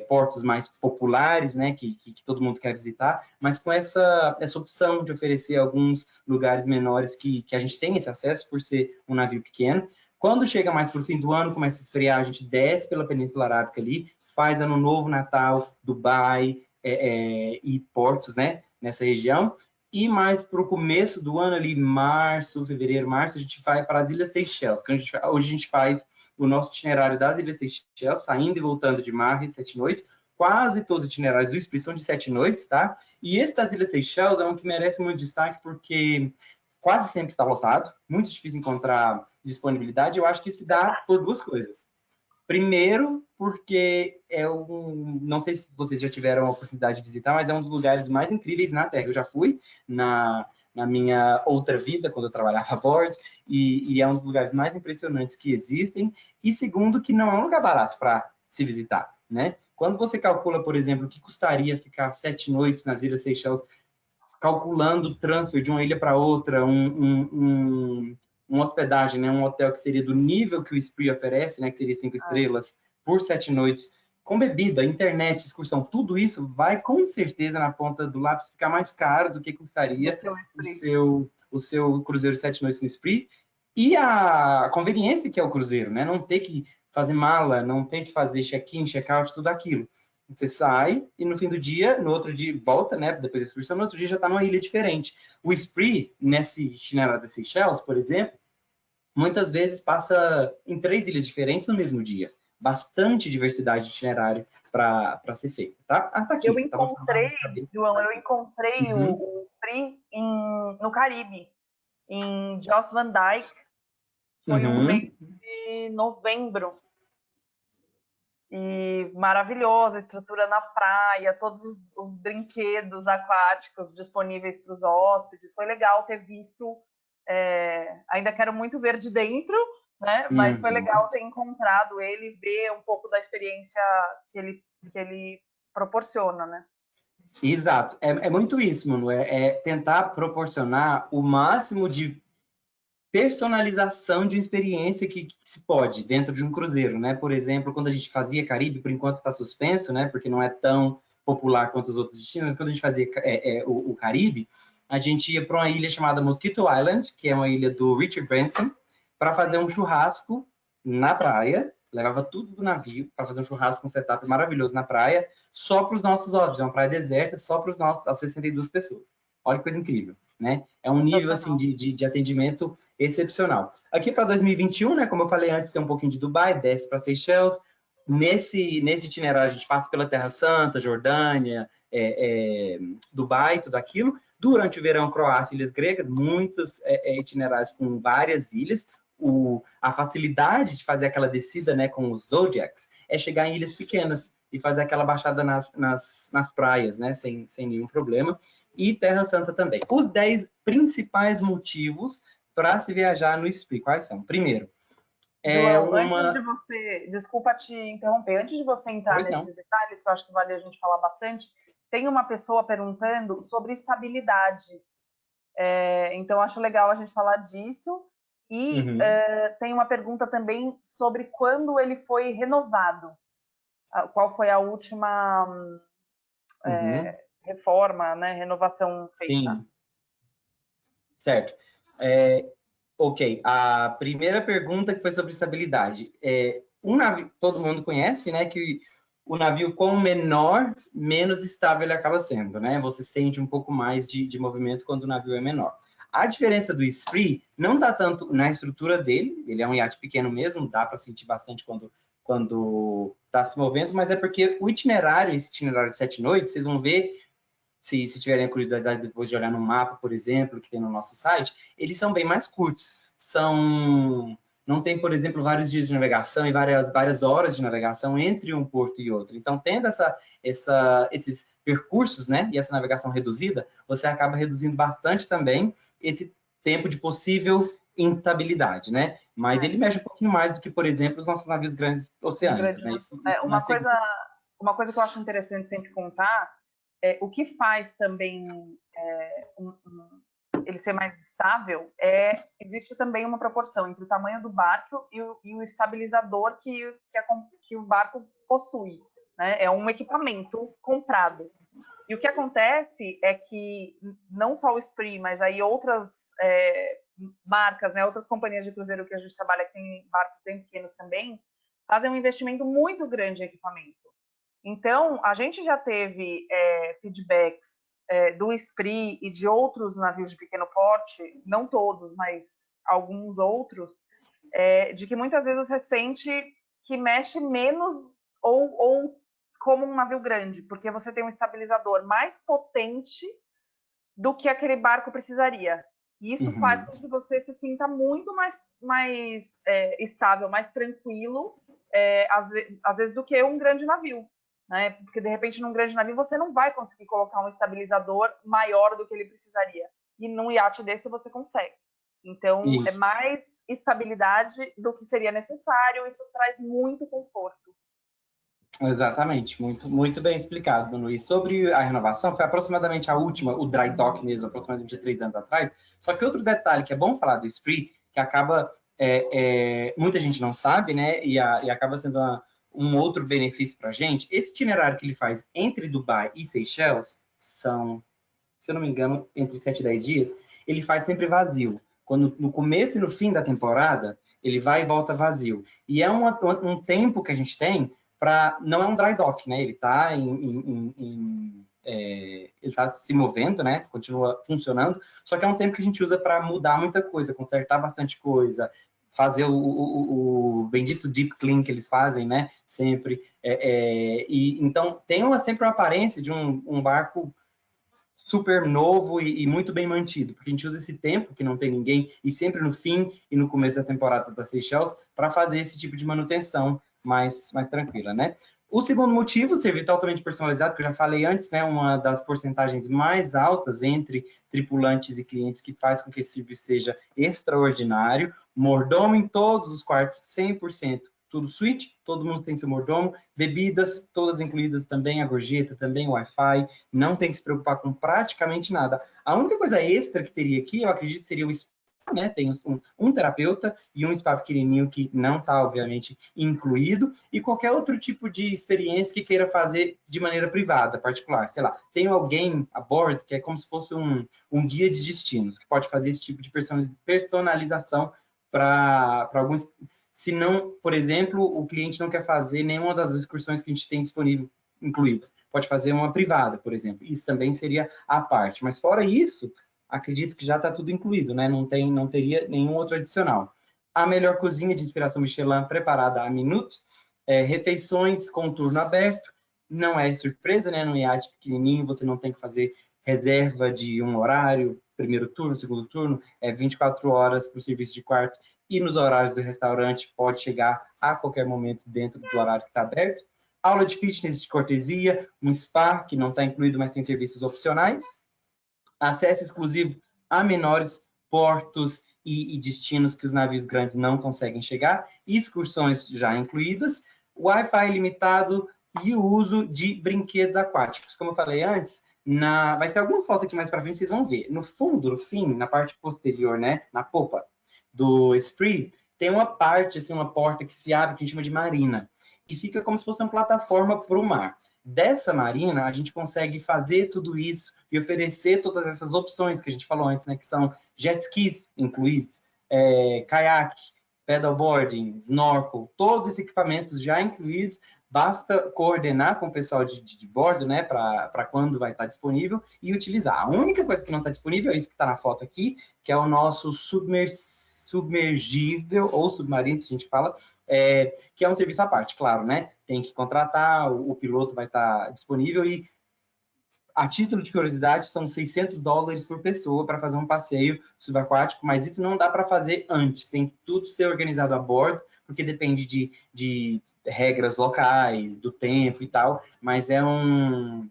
portos mais populares, né, que todo mundo quer visitar, mas com essa opção de oferecer alguns lugares menores que a gente tem esse acesso por ser um navio pequeno. Quando chega mais para o fim do ano, começa a esfriar, a gente desce pela Península Arábica ali, faz Ano Novo, Natal, Dubai e portos, né, nessa região. E mais para o começo do ano ali, fevereiro, março, a gente vai para as Ilhas Seychelles, que hoje a gente faz o nosso itinerário das Ilhas Seychelles, saindo e voltando de Marra, 7 noites. Quase todos os itinerários do Spree são de 7 noites, tá? E esse das Ilhas Seychelles é um que merece muito destaque, porque quase sempre está lotado, muito difícil encontrar disponibilidade. Eu acho que se dá por duas coisas. Primeiro, porque não sei se vocês já tiveram a oportunidade de visitar, mas é um dos lugares mais incríveis na Terra. Eu já fui na minha outra vida, quando eu trabalhava a bordo, e é um dos lugares mais impressionantes que existem. E segundo, que não é um lugar barato para se visitar, né? Quando você calcula, por exemplo, o que custaria ficar 7 noites nas Ilhas Seychelles, calculando o transfer de uma ilha para outra, uma hospedagem, né, um hotel que seria do nível que o Spree oferece, né, que seria 5 estrelas, por 7 noites, com bebida, internet, excursão, tudo isso vai com certeza na ponta do lápis ficar mais caro do que custaria o seu cruzeiro de 7 noites no Spree. E a conveniência que é o cruzeiro, né? Não ter que fazer mala, não ter que fazer check-in, check-out, tudo aquilo. Você sai e no fim do dia, no outro dia, volta, né? Depois da excursão, no outro dia já está numa ilha diferente. O Spree, nesse itinerário da Seychelles, por exemplo, muitas vezes passa em 3 ilhas diferentes no mesmo dia. Bastante diversidade de itinerário para ser feito, tá? Ah, tá aqui. Eu encontrei, João, o Spree no Caribe, em Joss Van Dyke. Foi um mês de novembro. E maravilhoso, estrutura na praia, todos os brinquedos aquáticos disponíveis para os hóspedes. Foi legal ter visto. Ainda quero muito ver de dentro, né? Mas foi legal ter encontrado ele, ver um pouco da experiência que ele proporciona, né? Exato. É muito isso, mano. É tentar proporcionar o máximo de personalização de experiência que se pode dentro de um cruzeiro, né? Por exemplo, quando a gente fazia Caribe, por enquanto está suspenso, né? Porque não é tão popular quanto os outros destinos, mas quando a gente fazia o Caribe, a gente ia para uma ilha chamada Mosquito Island, que é uma ilha do Richard Branson, para fazer um churrasco na praia, levava tudo do navio para fazer um churrasco, um setup maravilhoso na praia, só para os nossos hóspedes, é uma praia deserta, só para as 62 pessoas. Olha que coisa incrível, né? É um nível assim de atendimento excepcional. Aqui para 2021, né, como eu falei antes, tem um pouquinho de Dubai, desce para Seychelles. Nesse itinerário, a gente passa pela Terra Santa, Jordânia, Dubai, tudo aquilo. Durante o verão, Croácia, ilhas gregas, muitos itinerários com várias ilhas. A facilidade de fazer aquela descida, né, com os Zodiacs é chegar em ilhas pequenas e fazer aquela baixada nas praias, né, sem nenhum problema. E Terra Santa também. Os 10 principais motivos para se viajar no Spree, quais são? Primeiro, João, antes de você... Desculpa te interromper. Antes de você entrar nesses detalhes, que eu acho que vale a gente falar bastante, tem uma pessoa perguntando sobre estabilidade. Então, acho legal a gente falar disso. E tem uma pergunta também sobre quando ele foi renovado. Qual foi a última reforma, né, renovação feita? Sim. Certo. Ok, a primeira pergunta que foi sobre estabilidade. Um navio, todo mundo conhece, né, que o navio, quanto menor, menos estável ele acaba sendo, né? Você sente um pouco mais de movimento quando o navio é menor. A diferença do Spree não está tanto na estrutura dele, ele é um iate pequeno mesmo, dá para sentir bastante quando está se movendo, mas é porque o itinerário, esse itinerário de 7 noites, vocês vão ver, se tiverem a curiosidade depois de olhar no mapa, por exemplo, que tem no nosso site, eles são bem mais curtos. Não tem, por exemplo, vários dias de navegação e várias horas de navegação entre um porto e outro. Então, tendo esses percursos, né, e essa navegação reduzida, você acaba reduzindo bastante também esse tempo de possível instabilidade, né? Mas ele mexe um pouquinho mais do que, por exemplo, os nossos navios grandes oceânicos, né? Uma coisa que eu acho interessante sempre contar o que faz também ele ser mais estável existe também uma proporção entre o tamanho do barco e o estabilizador que o barco possui, né? É um equipamento comprado. E o que acontece é que não só o Spree, mas aí outras marcas, né, outras companhias de cruzeiro que a gente trabalha, que tem barcos bem pequenos também, fazem um investimento muito grande em equipamento. Então, a gente já teve feedbacks do Spree e de outros navios de pequeno porte, não todos, mas alguns outros, de que muitas vezes você sente que mexe menos ou como um navio grande, porque você tem um estabilizador mais potente do que aquele barco precisaria. E isso faz com que você se sinta muito mais estável, mais tranquilo, às vezes, do que um grande navio, né? Porque, de repente, num grande navio, você não vai conseguir colocar um estabilizador maior do que ele precisaria. E num iate desse, você consegue. Então, Isso. é mais estabilidade do que seria necessário. Isso traz muito conforto. Exatamente, muito bem explicado, Bruno. E sobre a renovação, foi aproximadamente a última, o dry dock mesmo, aproximadamente 3 anos atrás. Só que outro detalhe que é bom falar do Esprit, que acaba, muita gente não sabe, né, e acaba sendo um outro benefício para a gente, esse itinerário que ele faz entre Dubai e Seychelles são, se eu não me engano, entre 7 e 10 dias, ele faz sempre vazio. Quando no começo e no fim da temporada, ele vai e volta vazio. E é um tempo que a gente tem para... Não é um dry dock, né? Ele está ele está se movendo, né? Continua funcionando, só que é um tempo que a gente usa para mudar muita coisa, consertar bastante coisa, fazer o bendito deep clean que eles fazem, né? Sempre. E então tem sempre uma aparência de um barco super novo e muito bem mantido, porque a gente usa esse tempo que não tem ninguém e sempre no fim e no começo da temporada da Seychelles para fazer esse tipo de manutenção mais tranquila, né? O segundo motivo, serviço totalmente personalizado, que eu já falei antes, né? Uma das porcentagens mais altas entre tripulantes e clientes que faz com que esse serviço seja extraordinário. Mordomo em todos os quartos, 100%. Tudo suíte, todo mundo tem seu mordomo, bebidas, todas incluídas também, a gorjeta, também o Wi-Fi, não tem que se preocupar com praticamente nada. A única coisa extra que teria aqui, eu acredito, seria o spa, né? Tem um terapeuta e um spa pequenininho que não está, obviamente, incluído, e qualquer outro tipo de experiência que queira fazer de maneira privada, particular. Sei lá, tem alguém a bordo que é como se fosse um guia de destinos, que pode fazer esse tipo de personalização para alguns. Se não, por exemplo, o cliente não quer fazer nenhuma das excursões que a gente tem disponível incluída. Pode fazer uma privada, por exemplo. Isso também seria a parte. Mas fora isso, acredito que já está tudo incluído, né? Não teria nenhum outro adicional. A melhor cozinha de inspiração Michelin preparada a minuto, refeições com turno aberto, não é surpresa, né? No iate pequenininho, você não tem que fazer reserva de um horário, primeiro turno, segundo turno, 24 horas para o serviço de quarto e nos horários do restaurante pode chegar a qualquer momento dentro do horário que está aberto. Aula de fitness de cortesia, um spa que não está incluído, mas tem serviços opcionais. Acesso exclusivo a menores portos e destinos que os navios grandes não conseguem chegar, excursões já incluídas, Wi-Fi limitado e o uso de brinquedos aquáticos. Como eu falei antes, vai ter alguma foto aqui mais para frente, vocês vão ver. No fundo, no fim, na parte posterior, né, na popa do Esprit, tem uma parte, assim, uma porta que se abre, que a gente chama de marina, e fica como se fosse uma plataforma para o mar. Dessa marina, a gente consegue fazer tudo isso e oferecer todas essas opções que a gente falou antes, né, que são jet skis incluídos, caiaque, paddleboarding, snorkel, todos esses equipamentos já incluídos, basta coordenar com o pessoal de bordo, né, para quando vai estar disponível e utilizar. A única coisa que não está disponível é isso que está na foto aqui, que é o nosso submergível ou submarino, se a gente fala, que é um serviço à parte, claro, né? Tem que contratar, o piloto vai estar disponível e, a título de curiosidade, são $600 por pessoa para fazer um passeio subaquático, mas isso não dá para fazer antes, tem que tudo ser organizado a bordo, porque depende de regras locais, do tempo e tal, mas é um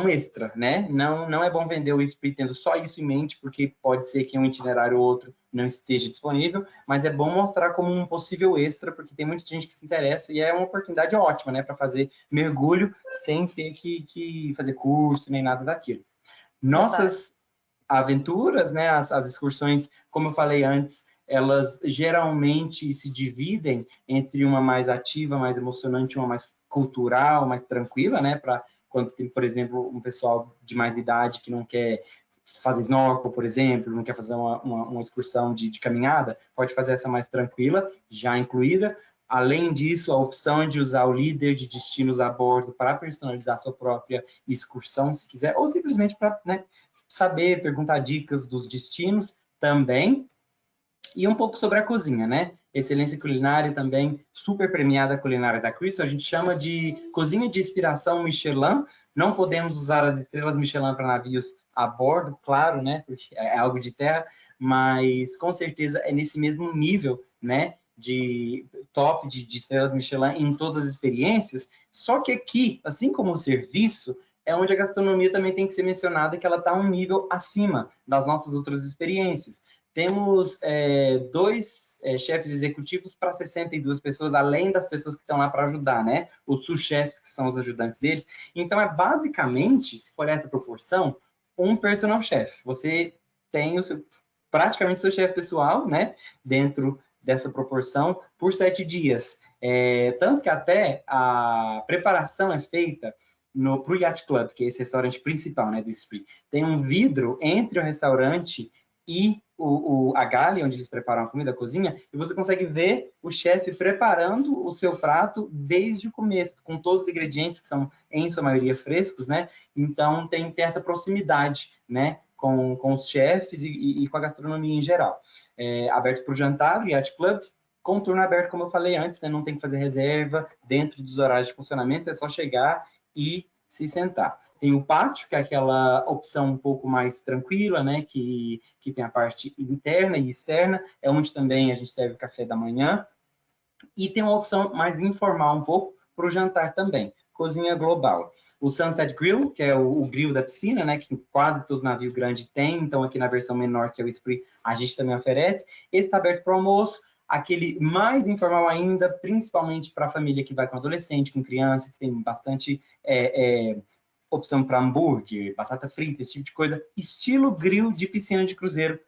extra, né? Não é bom vender o Esprit tendo só isso em mente, porque pode ser que um itinerário ou outro não esteja disponível, mas é bom mostrar como um possível extra, porque tem muita gente que se interessa e é uma oportunidade ótima, né, para fazer mergulho sem ter que fazer curso nem nada daquilo. Nossas aventuras, né, as excursões, como eu falei antes, elas geralmente se dividem entre uma mais ativa, mais emocionante, uma mais cultural, mais tranquila, né, para quando tem, por exemplo, um pessoal de mais idade que não quer fazer snorkel, por exemplo, não quer fazer uma excursão de caminhada, pode fazer essa mais tranquila, já incluída. Além disso, a opção de usar o líder de destinos a bordo para personalizar sua própria excursão, se quiser, ou simplesmente para, né, saber, perguntar dicas dos destinos também. E um pouco sobre a cozinha, né? Excelência culinária também, super premiada a culinária da Crystal. A gente chama de cozinha de inspiração Michelin. Não podemos usar as estrelas Michelin para navios a bordo, claro, né? Porque é algo de terra, mas com certeza é nesse mesmo nível, né? de top de estrelas Michelin em todas as experiências, só que aqui, assim como o serviço, é onde a gastronomia também tem que ser mencionada, que ela está um nível acima das nossas outras experiências. Temos dois chefes executivos para 62 pessoas, além das pessoas que estão lá para ajudar, né? Os sous-chefs, que são os ajudantes deles. Então, é basicamente, se for essa proporção, um personal chef. Você tem praticamente seu chefe pessoal, né? Dentro dessa proporção, por 7 dias. Tanto que até a preparação é feita para o Yacht Club, que é esse restaurante principal, né, do Esprit. Tem um vidro entre o restaurante e a galley, onde eles preparam a comida, a cozinha, e você consegue ver o chefe preparando o seu prato desde o começo, com todos os ingredientes que são, em sua maioria, frescos, né? Então, tem essa proximidade, né, com os chefes e com a gastronomia em geral. Aberto para o jantar, o Yacht Club, com turno aberto, como eu falei antes, né, não tem que fazer reserva dentro dos horários de funcionamento, é só chegar e se sentar. Tem o pátio, que é aquela opção um pouco mais tranquila, né, que tem a parte interna e externa, é onde também a gente serve café da manhã, e tem uma opção mais informal um pouco para o jantar também, cozinha global. O Sunset Grill, que é o grill da piscina, né, que quase todo navio grande tem, então aqui na versão menor, que é o Esprit, a gente também oferece. Esse está aberto para o almoço, aquele mais informal ainda, principalmente para a família que vai com adolescente, com criança, que tem bastante opção para hambúrguer, batata frita, esse tipo de coisa, estilo grill de piscina de cruzeiro.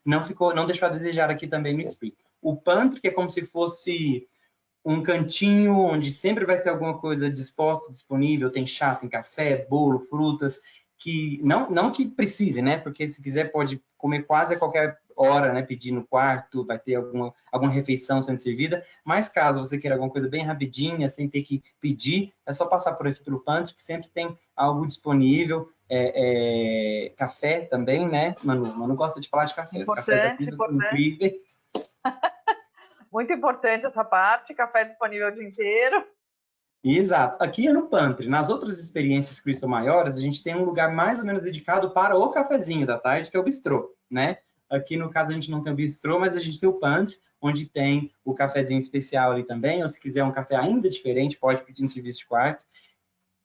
Não deixou a desejar aqui também no Esprit. O pantry, que é como se fosse um cantinho onde sempre vai ter alguma coisa disposta, disponível, tem chá, tem café, bolo, frutas, que não que precise, né? Porque se quiser pode comer quase a qualquer hora, né? Pedir no quarto, vai ter alguma refeição sendo servida, mas caso você queira alguma coisa bem rapidinha, sem ter que pedir, é só passar por aqui pelo pantry, que sempre tem algo disponível, café também, né? Manu gosta de falar de café, os cafés aqui são incríveis. Muito importante essa parte, café disponível o dia inteiro. Exato. Aqui é no pantry. Nas outras experiências Crystal maiores, a gente tem um lugar mais ou menos dedicado para o cafezinho da tarde, que é o bistrô, né? Aqui, no caso, a gente não tem o bistrô, mas a gente tem o pantry, onde tem o cafezinho especial ali também, ou se quiser um café ainda diferente, pode pedir no serviço de quarto.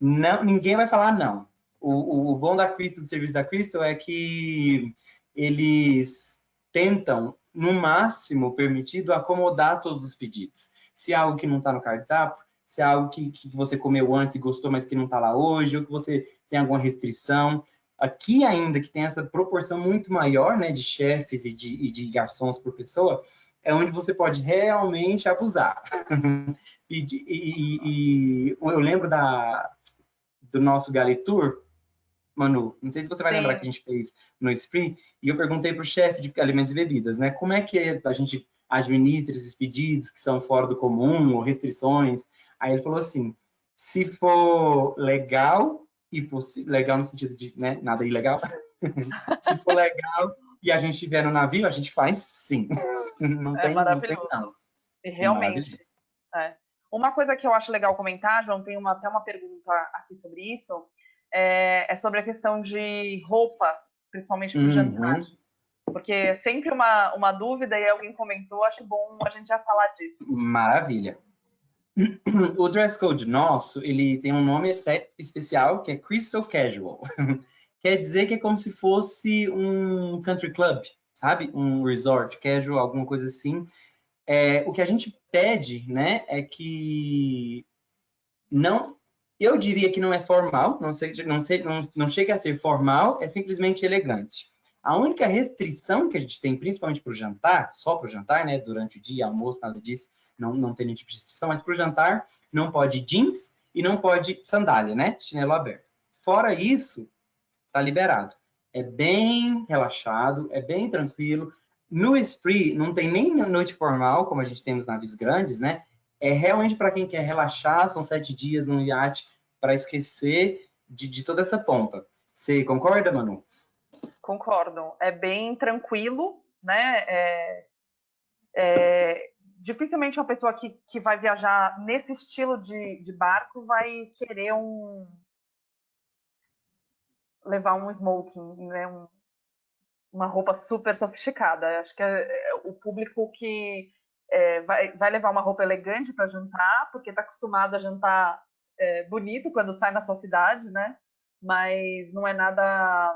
Não, ninguém vai falar não. O bom da Crystal, do serviço da Crystal, é que eles tentam, no máximo permitido, acomodar todos os pedidos. Se é algo que não está no cardápio, se é algo que você comeu antes e gostou, mas que não está lá hoje, ou que você tem alguma restrição. Aqui ainda, que tem essa proporção muito maior, né, de chefes e de garçons por pessoa, é onde você pode realmente abusar. Eu lembro do nosso Galley Tour, Manu, não sei se você vai lembrar que a gente fez no Spree, e eu perguntei para o chefe de alimentos e bebidas, né, como é que a gente administra esses pedidos que são fora do comum, ou restrições. Aí ele falou assim, se for legal, legal no sentido de, né, nada ilegal, se for legal e a gente estiver no navio, a gente faz sim. Não tem Maravilhoso. não. Realmente. Uma coisa que eu acho legal comentar, João, tem até uma pergunta aqui sobre isso, é sobre a questão de roupas, principalmente para o jantar. Porque é sempre uma dúvida e alguém comentou, acho bom a gente já falar disso. Maravilha. O dress code nosso, ele tem um nome até especial, que é Crystal Casual. Quer dizer que é como se fosse um country club, sabe? Um resort casual, alguma coisa assim. O que a gente pede, né, é que eu diria que não é formal, não chega a ser formal, é simplesmente elegante. A única restrição que a gente tem, principalmente para o jantar, só para o jantar, né, durante o dia, almoço, nada disso, não tem nenhum tipo de restrição, mas para o jantar não pode jeans e não pode sandália, né, chinelo aberto. Fora isso, tá liberado. É bem relaxado, é bem tranquilo. No Esprit não tem nem noite formal, como a gente tem nos navios grandes, né? É realmente para quem quer relaxar, são 7 dias no iate para esquecer de toda essa pompa. Você concorda, Manu? Concordo. É bem tranquilo, né? Dificilmente uma pessoa que vai viajar nesse estilo de barco vai querer levar um smoking, né? Uma roupa super sofisticada. Acho que é o público que vai levar uma roupa elegante para jantar, porque está acostumado a jantar bonito quando sai na sua cidade, né? Mas não é nada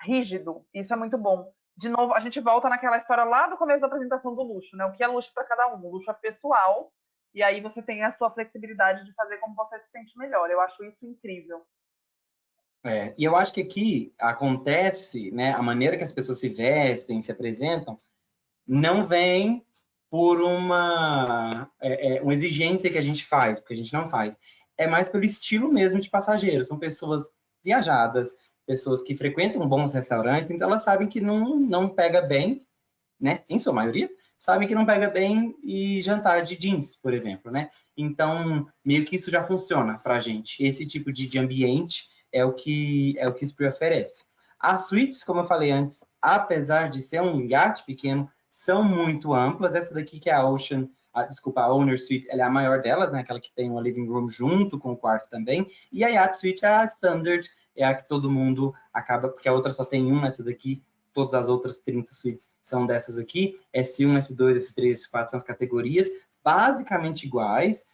rígido. Isso é muito bom. De novo, a gente volta naquela história lá do começo da apresentação do luxo, né? O que é luxo para cada um? O luxo é pessoal, e aí você tem a sua flexibilidade de fazer como você se sente melhor. Eu acho isso incrível. E eu acho que aqui acontece, né, a maneira que as pessoas se vestem, se apresentam, não vem por uma exigência que a gente faz, porque a gente não faz. É mais pelo estilo mesmo de passageiro. São pessoas viajadas, pessoas que frequentam bons restaurantes, então elas sabem que não pega bem, né? Em sua maioria, sabem que não pega bem e jantar de jeans, por exemplo, né? Então, meio que isso já funciona para a gente. Esse tipo de ambiente é o que Spree oferece. As suítes, como eu falei antes, apesar de ser um iate pequeno, são muito amplas. Essa daqui que é a a Owner Suite, ela é a maior delas, né? Aquela que tem uma living room junto com o quarto também. E a Yacht Suite é a standard, é a que todo mundo acaba, porque a outra só tem uma, essa daqui todas as outras 30 suítes são dessas aqui. S1, S2, S3, S4 são as categorias, basicamente iguais.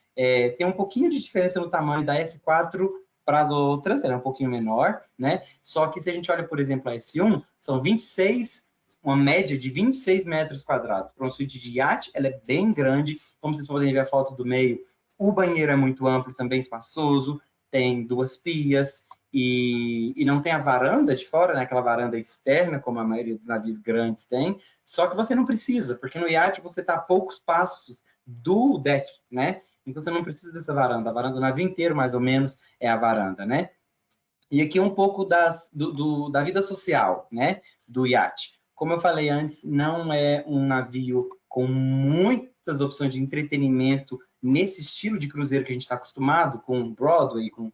Tem um pouquinho de diferença no tamanho da S4 para as outras, ela é um pouquinho menor, né? Só que se a gente olha, por exemplo, a S1, são 26, uma média de 26 metros quadrados. Para uma suíte de iate, ela é bem grande. Como vocês podem ver a foto do meio, o banheiro é muito amplo, também espaçoso, tem 2 pias, e não tem a varanda de fora, né? Aquela varanda externa, como a maioria dos navios grandes tem, só que você não precisa, porque no iate você está a poucos passos do deck, né? Então você não precisa dessa varanda. A varanda do navio inteiro, mais ou menos, é a varanda, né? E aqui um pouco da vida social, né? Do iate. Como eu falei antes, não é um navio com muitas opções de entretenimento nesse estilo de cruzeiro que a gente está acostumado, com Broadway, com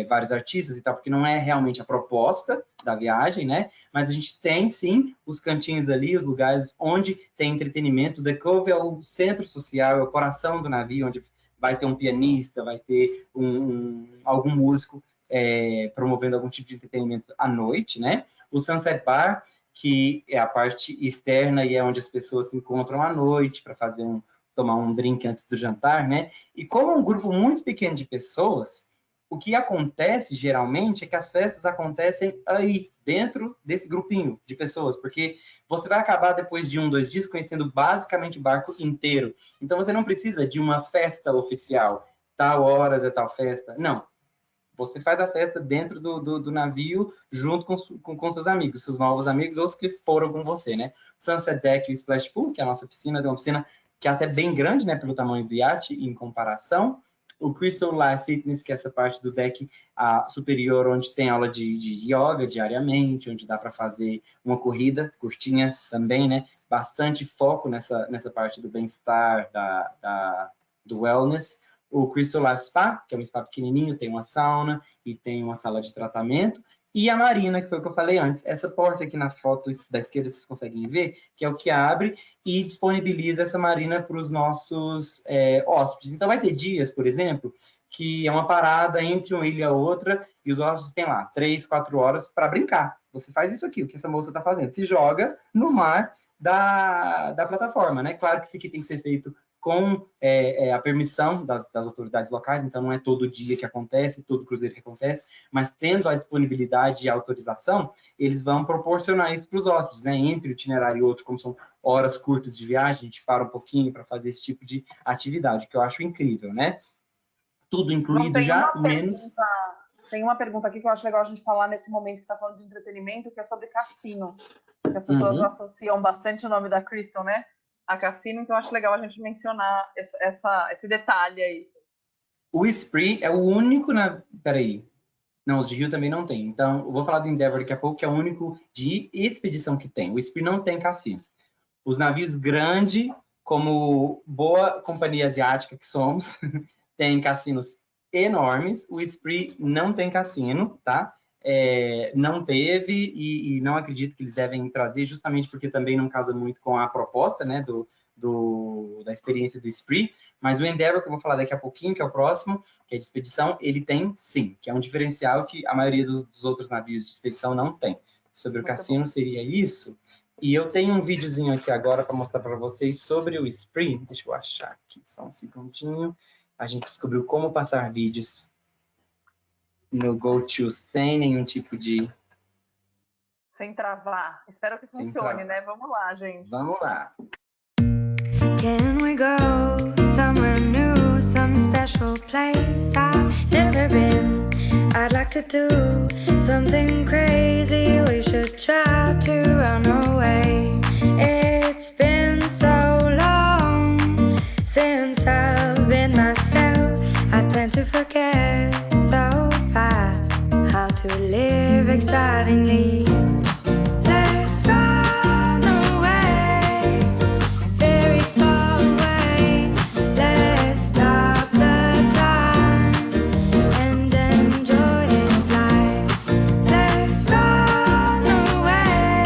vários artistas e tal, porque não é realmente a proposta da viagem, né? Mas a gente tem, sim, os cantinhos ali, os lugares onde tem entretenimento. O The Cove é o centro social, é o coração do navio, onde vai ter um pianista, vai ter algum músico promovendo algum tipo de entretenimento à noite, né? O Sunset Bar, que é a parte externa e é onde as pessoas se encontram à noite para tomar um drink antes do jantar, né? E como é um grupo muito pequeno de pessoas, o que acontece geralmente é que as festas acontecem aí, dentro desse grupinho de pessoas, porque você vai acabar depois de 1, 2 dias conhecendo basicamente o barco inteiro. Então você não precisa de uma festa oficial, tal horas é tal festa. Não. Você faz a festa dentro do navio, junto com seus amigos, seus novos amigos, ou os que foram com você, né? Sunset Deck e Splash Pool, que é a nossa piscina, é uma piscina que é até bem grande, né, pelo tamanho do iate, em comparação. O Crystal Life Fitness, que é essa parte do deck superior, onde tem aula de yoga diariamente, onde dá para fazer uma corrida curtinha também, né? Bastante foco nessa parte do bem-estar, do wellness. O Crystal Life Spa, que é um spa pequenininho, tem uma sauna e tem uma sala de tratamento. E a marina, que foi o que eu falei antes. Essa porta aqui na foto da esquerda, vocês conseguem ver, que é o que abre e disponibiliza essa marina para os nossos hóspedes. Então, vai ter dias, por exemplo, que é uma parada entre uma ilha e outra e os hóspedes têm lá 3, 4 horas para brincar. Você faz isso aqui, o que essa moça está fazendo. Se joga no mar da plataforma, né? Claro que isso aqui tem que ser feito com a permissão das autoridades locais, então não é todo dia que acontece, todo cruzeiro que acontece, mas tendo a disponibilidade e a autorização, eles vão proporcionar isso para os hóspedes, né? Entre o itinerário e outro, como são horas curtas de viagem, a gente para um pouquinho para fazer esse tipo de atividade, que eu acho incrível, né? Tudo incluído já, menos... Tem uma pergunta aqui que eu acho legal a gente falar nesse momento que está falando de entretenimento, que é sobre cassino. Que as pessoas associam bastante o nome da Crystal, né? A cassino, então acho legal a gente mencionar esse detalhe aí. O Spree é o único Peraí. Não, os de Rio também não tem. Então, eu vou falar do Endeavor daqui a pouco, que é o único de expedição que tem. O Spree não tem cassino. Os navios grandes, como boa companhia asiática que somos, tem cassinos enormes. O Spree não tem cassino, tá? Não teve e não acredito que eles devem trazer, justamente porque também não casa muito com a proposta, né, da experiência do Spree. Mas o Endeavor, que eu vou falar daqui a pouquinho, que é o próximo, que é de expedição, ele tem sim, que é um diferencial que a maioria dos outros navios de expedição não tem. Sobre o cassino, seria isso. E eu tenho um videozinho aqui agora para mostrar para vocês sobre o Spree. Deixa eu achar aqui, só um segundinho. A gente descobriu como passar vídeos no GoTo sem nenhum tipo de... Sem travar. Espero que funcione, né? Vamos lá, gente. Vamos lá. Can we go somewhere new, some special place I've never been? I'd like to do something crazy. We should try to run away. It's been so long since I've been myself. I tend to forget so fast how to live excitingly. Let's run away, very far away. Let's stop the time and enjoy this life. Let's run away,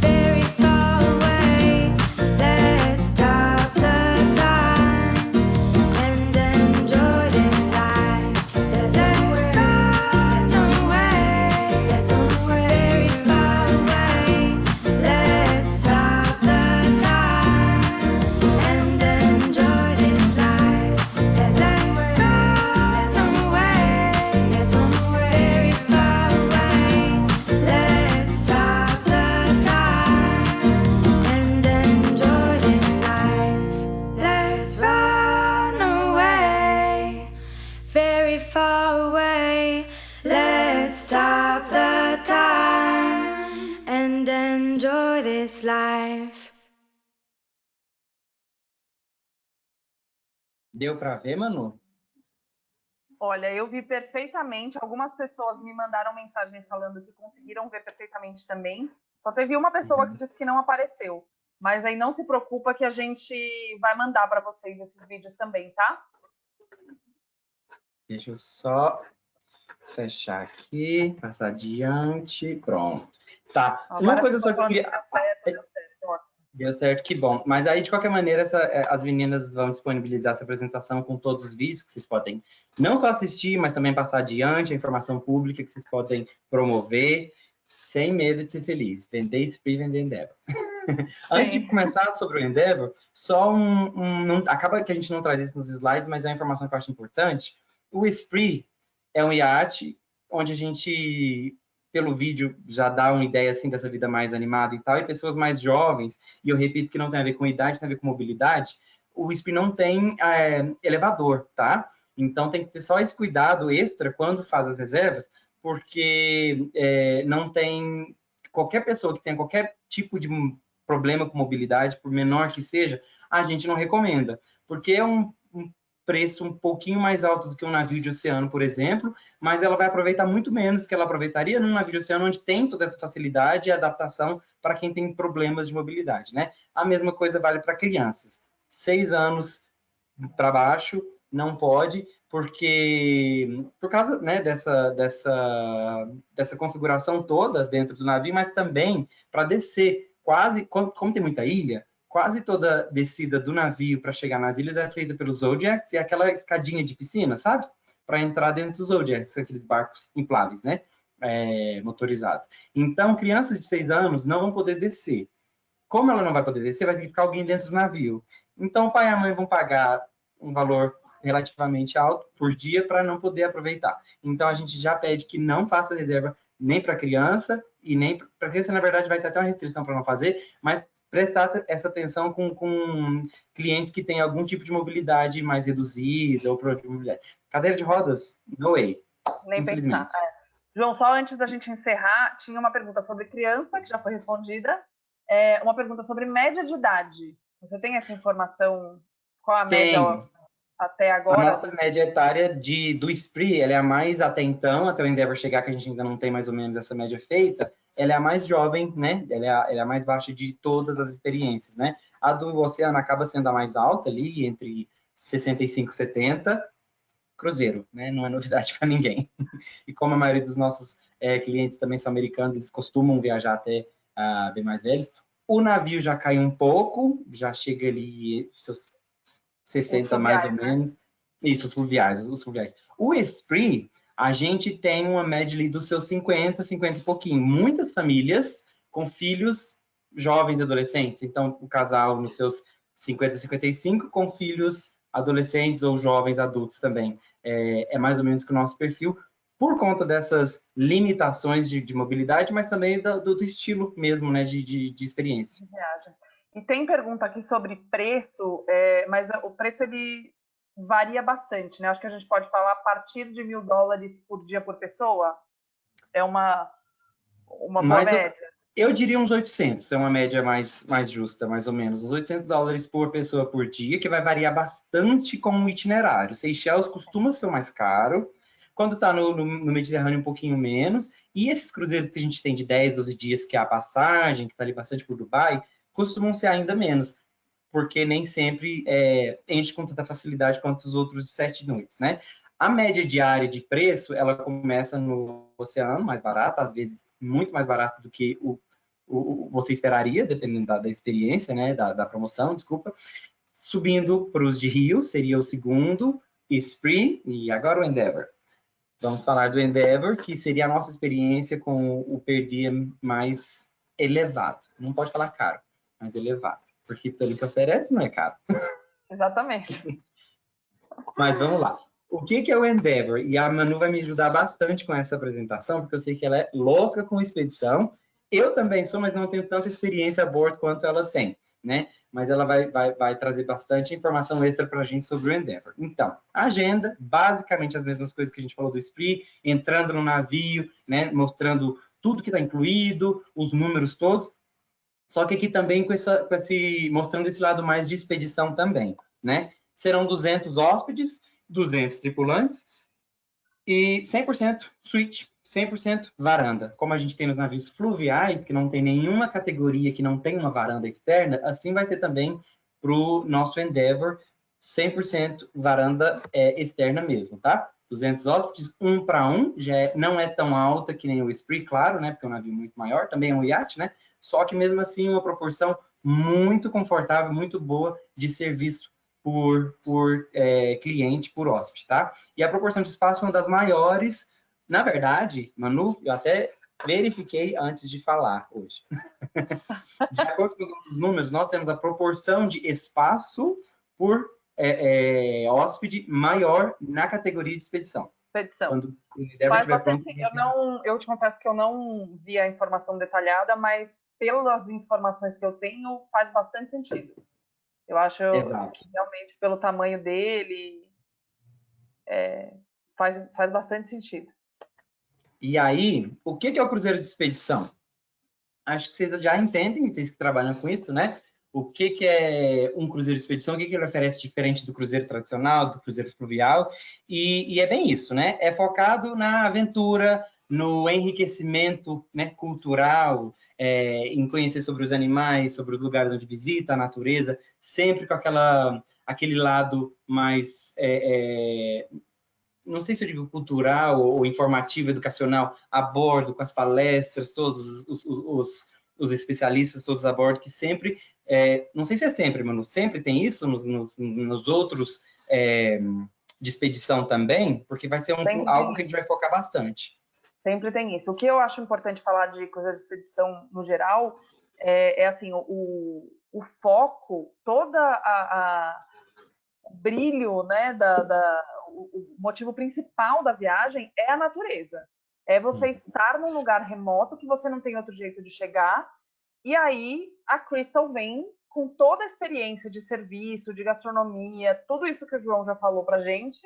very far away. Let's stop the time and enjoy this life. Let's run away, let's run away, very far away. Let's stop the time and enjoy this life. Let's run away, let's run away, very far away. Let's stop the time and enjoy this life. Let's run away, very far away. Let's stop the time and enjoy this life. Deu para ver, Manu? Olha, eu vi perfeitamente. Algumas pessoas me mandaram mensagem falando que conseguiram ver perfeitamente também. Só teve uma pessoa que disse que não apareceu. Mas aí não se preocupa que a gente vai mandar para vocês esses vídeos também, tá? Deixa eu só fechar aqui, passar adiante, pronto. Tá, uma coisa só que eu queria... Deu certo, ótimo. Deu certo, que bom. Mas aí, de qualquer maneira, as meninas vão disponibilizar essa apresentação com todos os vídeos que vocês podem não só assistir, mas também passar adiante, a informação pública que vocês podem promover, sem medo de ser feliz. Vender Spree, vender Endeavor. Antes de começar sobre o Endeavor, só acaba que a gente não traz isso nos slides, mas é uma informação que eu acho importante. O Spree é um iate onde a gente, pelo vídeo, já dá uma ideia assim dessa vida mais animada e tal, e pessoas mais jovens, e eu repito que não tem a ver com idade, tem a ver com mobilidade, o Spree não tem elevador, tá? Então tem que ter só esse cuidado extra quando faz as reservas, porque não tem... Qualquer pessoa que tenha qualquer tipo de problema com mobilidade, por menor que seja, a gente não recomenda, porque é um preço um pouquinho mais alto do que um navio de oceano, por exemplo, mas ela vai aproveitar muito menos do que ela aproveitaria num navio de oceano, onde tem toda essa facilidade e adaptação para quem tem problemas de mobilidade, né? A mesma coisa vale para crianças. 6 anos para baixo não pode, porque por causa, né, dessa configuração toda dentro do navio, mas também para descer quase, como tem muita ilha, quase toda descida do navio para chegar nas ilhas é feita pelos Zodiacs e aquela escadinha de piscina, sabe? Para entrar dentro dos Zodiacs, aqueles barcos infláveis, né? Motorizados. Então, crianças de 6 anos não vão poder descer. Como ela não vai poder descer, vai ter que ficar alguém dentro do navio. Então, o pai e a mãe vão pagar um valor relativamente alto por dia para não poder aproveitar. Então, a gente já pede que não faça reserva nem para criança e nem para criança, na verdade, vai ter até uma restrição para não fazer, mas prestar essa atenção com clientes que têm algum tipo de mobilidade mais reduzida ou problema de mobilidade. Cadeira de rodas, no way. Nem pensar. João, só antes da gente encerrar, tinha uma pergunta sobre criança, que já foi respondida. Uma pergunta sobre média de idade. Você tem essa informação? Qual a média até agora? A nossa média etária do Spree, ela é a mais até então, até o Endeavor chegar, que a gente ainda não tem mais ou menos essa média feita, ela é a mais jovem, né? Ela é a mais baixa de todas as experiências, né? A do Oceano acaba sendo a mais alta ali, entre 65 e 70, cruzeiro, né? Não é novidade para ninguém. E como a maioria dos nossos clientes também são americanos, eles costumam viajar até bem mais velhos, o navio já cai um pouco, já chega ali seus 60 mais ou menos. Isso, os fluviais. O Spree, a gente tem uma média ali dos seus 50 e pouquinho. Muitas famílias com filhos jovens e adolescentes. Então, o casal nos seus 50, 55, com filhos adolescentes ou jovens adultos também. É mais ou menos que o nosso perfil, por conta dessas limitações de mobilidade, mas também do estilo mesmo, né, de experiência. E tem pergunta aqui sobre preço, mas o preço ele varia bastante, né? Acho que a gente pode falar a partir de $1.000 por dia por pessoa. É uma boa média. Eu diria uns 800, é uma média mais justa, mais ou menos. Uns $800 por pessoa por dia, que vai variar bastante com o itinerário. Seychelles costuma ser o mais caro, quando está no Mediterrâneo um pouquinho menos, e esses cruzeiros que a gente tem de 10, 12 dias, que é a passagem, que está ali bastante por Dubai, costumam ser ainda menos, porque nem sempre enche com tanta facilidade quanto os outros de 7 noites, né? A média diária de preço, ela começa no oceano, mais barata, às vezes muito mais barato do que você esperaria, dependendo da experiência, né, da promoção, desculpa. Subindo para os de Rio, seria o segundo, Esprit, e agora o Endeavour. Vamos falar do Endeavour, que seria a nossa experiência com o per diem mais elevado. Não pode falar caro, mas elevado, porque pelo que oferece não é caro. Exatamente. Mas vamos lá. O que é o Endeavour? E a Manu vai me ajudar bastante com essa apresentação, porque eu sei que ela é louca com expedição. Eu também sou, mas não tenho tanta experiência a bordo quanto ela tem, né? Mas ela vai trazer bastante informação extra para a gente sobre o Endeavour. Então, a agenda, basicamente as mesmas coisas que a gente falou do Esprit, entrando no navio, né? Mostrando tudo que está incluído, os números todos, só que aqui também mostrando esse lado mais de expedição também, né? Serão 200 hóspedes, 200 tripulantes e 100% suíte, 100% varanda. Como a gente tem nos navios fluviais, que não tem nenhuma categoria que não tem uma varanda externa, assim vai ser também para o nosso Endeavour, 100% varanda externa mesmo, tá? 200 hóspedes, 1 para 1, não é tão alta que nem o Esprit, claro, né? Porque é um navio muito maior, também é um iate, né? Só que mesmo assim uma proporção muito confortável, muito boa de serviço por cliente, por hóspede, tá? E a proporção de espaço é uma das maiores. Na verdade, Manu, eu até verifiquei antes de falar hoje. De acordo com os nossos números, nós temos a proporção de espaço por hóspede maior na categoria de expedição. Quando faz bastante, eu te confesso que eu não vi a informação detalhada, mas pelas informações que eu tenho, faz bastante sentido. Eu acho que realmente pelo tamanho dele faz bastante sentido. E aí, o que é o cruzeiro de expedição? Acho que vocês já entendem, vocês que trabalham com isso, né? O que é um cruzeiro de expedição, o que ele oferece diferente do cruzeiro tradicional, do cruzeiro fluvial, e é bem isso, né? É focado na aventura, no enriquecimento, né, cultural, em conhecer sobre os animais, sobre os lugares onde visita, a natureza, sempre com aquele lado mais... não sei se eu digo cultural ou informativo, educacional, a bordo, com as palestras, todos os especialistas todos a bordo, que sempre, não sei se é sempre, mano, sempre tem isso nos outros de expedição também, porque vai ser algo que a gente vai focar bastante. Sempre tem isso. O que eu acho importante falar de cruzeiro de expedição no geral é assim, o foco, o brilho, né, o motivo principal da viagem é a natureza. É você estar num lugar remoto que você não tem outro jeito de chegar, e aí a Crystal vem com toda a experiência de serviço, de gastronomia, tudo isso que o João já falou pra gente,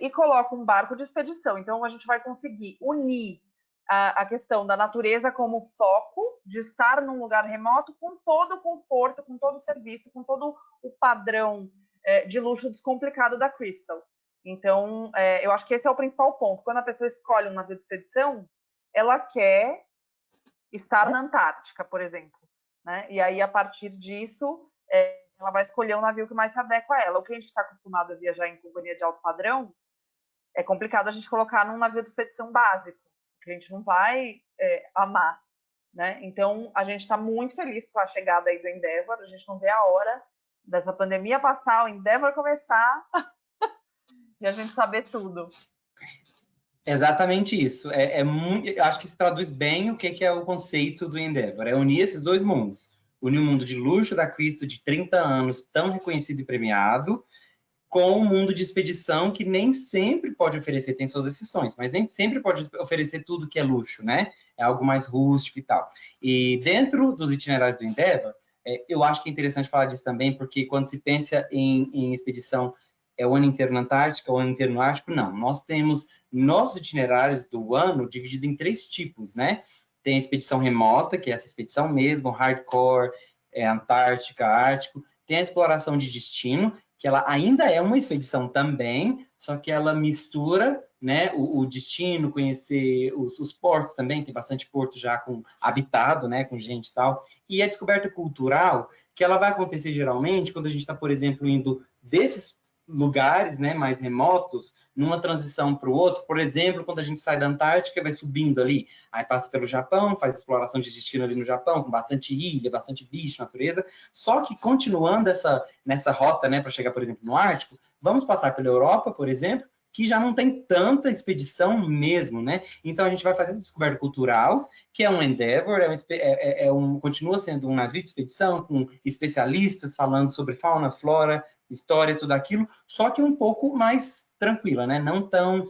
e coloca um barco de expedição. Então a gente vai conseguir unir a questão da natureza como foco, de estar num lugar remoto com todo o conforto, com todo o serviço, com todo o padrão de luxo descomplicado da Crystal. Então, eu acho que esse é o principal ponto. Quando a pessoa escolhe um navio de expedição, ela quer estar na Antártica, por exemplo, né? E aí, a partir disso, ela vai escolher um navio que mais se adequa a ela. O cliente que está acostumado a viajar em companhia de alto padrão, é complicado a gente colocar num navio de expedição básico, que a gente não vai amar, né? Então, a gente está muito feliz com a chegada aí do Endeavour. A gente não vê a hora dessa pandemia passar, o Endeavour começar e a gente saber tudo. Exatamente isso. Eu acho que isso traduz bem o que é o conceito do Endeavor. É unir esses dois mundos. Unir o mundo de luxo da Cristo de 30 anos, tão reconhecido e premiado, com o mundo de expedição, que nem sempre pode oferecer, tem suas exceções, mas nem sempre pode oferecer tudo que é luxo, né? É algo mais rústico e tal. E dentro dos itinerários do Endeavor, eu acho que é interessante falar disso também, porque quando se pensa em expedição, é o ano inteiro na Antártica, o ano inteiro no Ártico, não. Nós temos nossos itinerários do ano dividido em 3 tipos, né? Tem a expedição remota, que é essa expedição mesmo, hardcore, Antártica, Ártico. Tem a exploração de destino, que ela ainda é uma expedição também, só que ela mistura, né, o destino, conhecer os portos também, tem bastante porto já habitado, né, com gente e tal, e a descoberta cultural, que ela vai acontecer geralmente quando a gente está, por exemplo, indo desses lugares, né, mais remotos, numa transição para o outro, por exemplo, quando a gente sai da Antártica, vai subindo ali, aí passa pelo Japão, faz exploração de destino ali no Japão, com bastante ilha, bastante bicho, natureza, só que continuando nessa rota, né, para chegar, por exemplo, no Ártico, vamos passar pela Europa, por exemplo, que já não tem tanta expedição mesmo, né? Então a gente vai fazer essa descoberta cultural, que é um Endeavor, continua sendo um navio de expedição, com especialistas falando sobre fauna, flora, história, tudo aquilo, só que um pouco mais tranquila, né? Não tão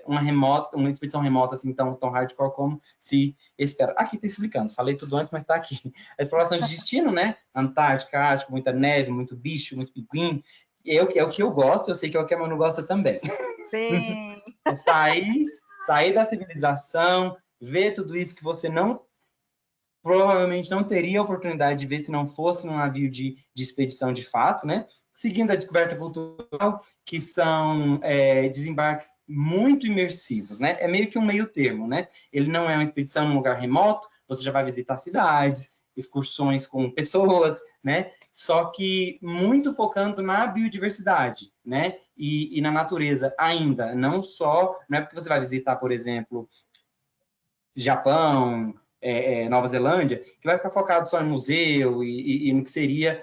uma expedição remota assim tão hardcore como se espera. Aqui está explicando, falei tudo antes, mas está aqui. A exploração de destino, né? Antártica, Ártico, muita neve, muito bicho, muito pinguim. É o que eu gosto, eu sei que é o que a Manu gosta também. Sim. sair da civilização, ver tudo isso que você provavelmente não teria a oportunidade de ver se não fosse num navio de expedição de fato, né? Seguindo a descoberta cultural, que são desembarques muito imersivos, né? É meio que um meio termo, né? Ele não é uma expedição num lugar remoto, você já vai visitar cidades, excursões com pessoas, né? Só que muito focando na biodiversidade, né? E na natureza ainda, não é porque você vai visitar, por exemplo, Japão, Nova Zelândia, que vai ficar focado só em museu e no que seria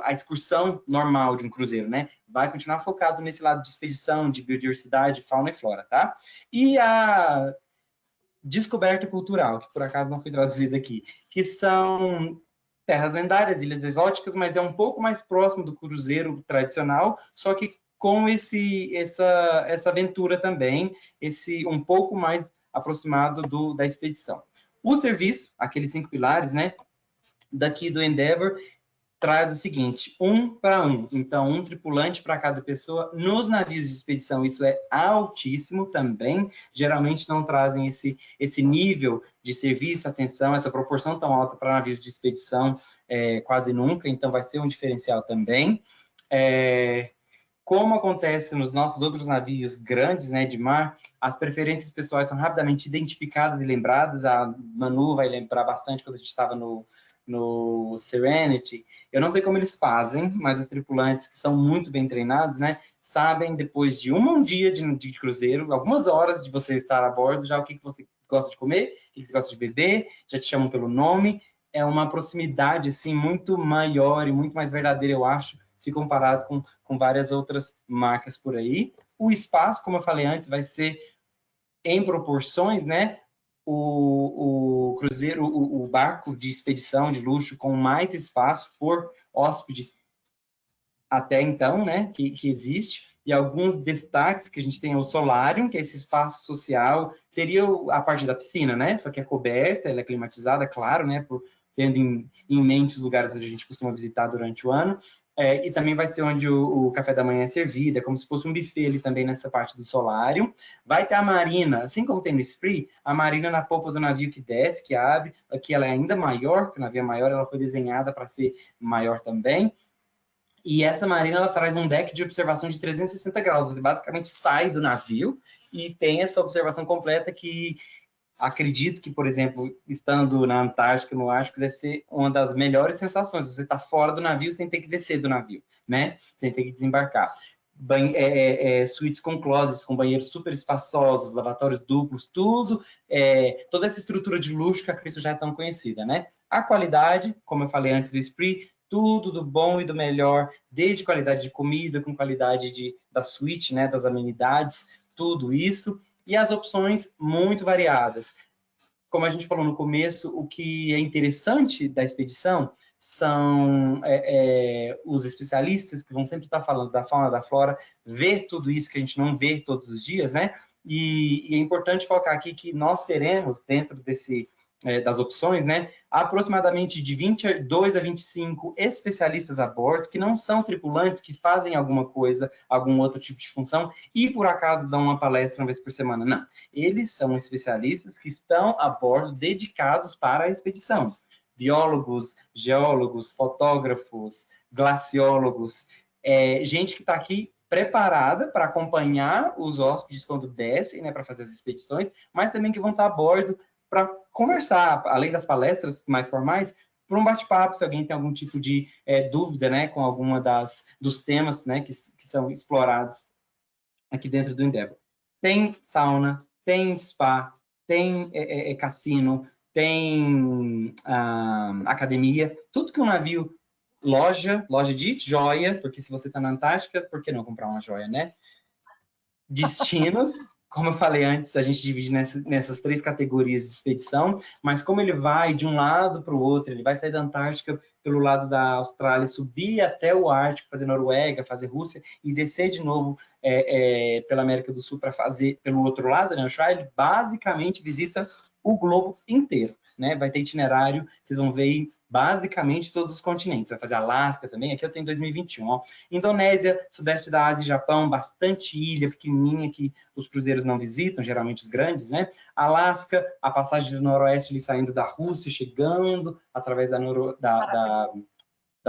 a excursão normal de um cruzeiro, né? Vai continuar focado nesse lado de expedição, de biodiversidade, fauna e flora, tá? E a descoberta cultural, que por acaso não foi traduzida aqui, que são terras lendárias, ilhas exóticas, mas é um pouco mais próximo do cruzeiro tradicional, só que com essa aventura também, um pouco mais aproximado da expedição. O serviço, aqueles 5 pilares, né, daqui do Endeavor, traz o seguinte, 1 para 1. Então, um tripulante para cada pessoa. Nos navios de expedição, isso é altíssimo também. Geralmente não trazem esse nível de serviço, atenção, essa proporção tão alta para navios de expedição quase nunca. Então, vai ser um diferencial também. Como acontece nos nossos outros navios grandes, né, de mar, as preferências pessoais são rapidamente identificadas e lembradas. A Manu vai lembrar bastante quando a gente estava no Serenity. Eu não sei como eles fazem, mas os tripulantes que são muito bem treinados, né, sabem depois de um dia de cruzeiro, algumas horas de você estar a bordo, já o que você gosta de comer, o que você gosta de beber, já te chamam pelo nome. É uma proximidade assim muito maior e muito mais verdadeira, eu acho, se comparado com várias outras marcas por aí. O espaço, como eu falei antes, vai ser em proporções, né? O cruzeiro, o barco de expedição de luxo com mais espaço por hóspede até então, né, que existe, e alguns destaques que a gente tem o Solarium, que é esse espaço social, seria a parte da piscina, né, só que é coberta, ela é climatizada, claro, né, tendo em mente os lugares onde a gente costuma visitar durante o ano, e também vai ser onde o café da manhã é servido, é como se fosse um buffet ali também nessa parte do Solarium. Vai ter a marina, assim como tem no Spree, a marina na polpa do navio que desce, que abre, aqui ela é ainda maior, porque o navio é maior, ela foi desenhada para ser maior também. E essa marina, ela traz um deck de observação de 360 graus. Você basicamente sai do navio e tem essa observação completa que acredito que, por exemplo, estando na Antártica, no Ártico, deve ser uma das melhores sensações. Você está fora do navio sem ter que descer do navio, né? Sem ter que desembarcar. Suítes com closets, com banheiros super espaçosos, lavatórios duplos, tudo, toda essa estrutura de luxo que a Cristo já é tão conhecida, né? A qualidade, como eu falei antes do Spree, tudo do bom e do melhor, desde qualidade de comida, com qualidade da suíte, né, das amenidades, tudo isso, e as opções muito variadas. Como a gente falou no começo, o que é interessante da expedição são os especialistas que vão sempre estar falando da fauna, da flora, ver tudo isso que a gente não vê todos os dias, né? E é importante focar aqui que nós teremos, dentro das opções, né, aproximadamente de 22 a 25 especialistas a bordo, que não são tripulantes, que fazem alguma coisa, algum outro tipo de função, e por acaso dão uma palestra uma vez por semana. Não, eles são especialistas que estão a bordo, dedicados para a expedição. Biólogos, geólogos, fotógrafos, glaciólogos, gente que está aqui preparada para acompanhar os hóspedes quando descem, né, para fazer as expedições, mas também que vão estar a bordo para conversar, além das palestras mais formais, para um bate-papo, se alguém tem algum tipo de dúvida, né, com alguma dos temas, né, que são explorados aqui dentro do Endeavour. Tem sauna, tem spa, tem cassino, tem academia, tudo que um navio, loja de joia, porque se você está na Antártica, por que não comprar uma joia, né? Destinos, como eu falei antes, a gente divide nessas 3 categorias de expedição, mas como ele vai de um lado para o outro, ele vai sair da Antártica pelo lado da Austrália, subir até o Ártico, fazer Noruega, fazer Rússia, e descer de novo pela América do Sul para fazer pelo outro lado, né? O Shire basicamente visita o globo inteiro, né? Vai ter itinerário, vocês vão ver basicamente todos os continentes. Vai fazer Alasca também, aqui eu tenho 2021, ó. Indonésia, Sudeste da Ásia e Japão, bastante ilha pequenininha que os cruzeiros não visitam, geralmente os grandes, né? Alasca, a passagem do Noroeste ali saindo da Rússia, chegando através da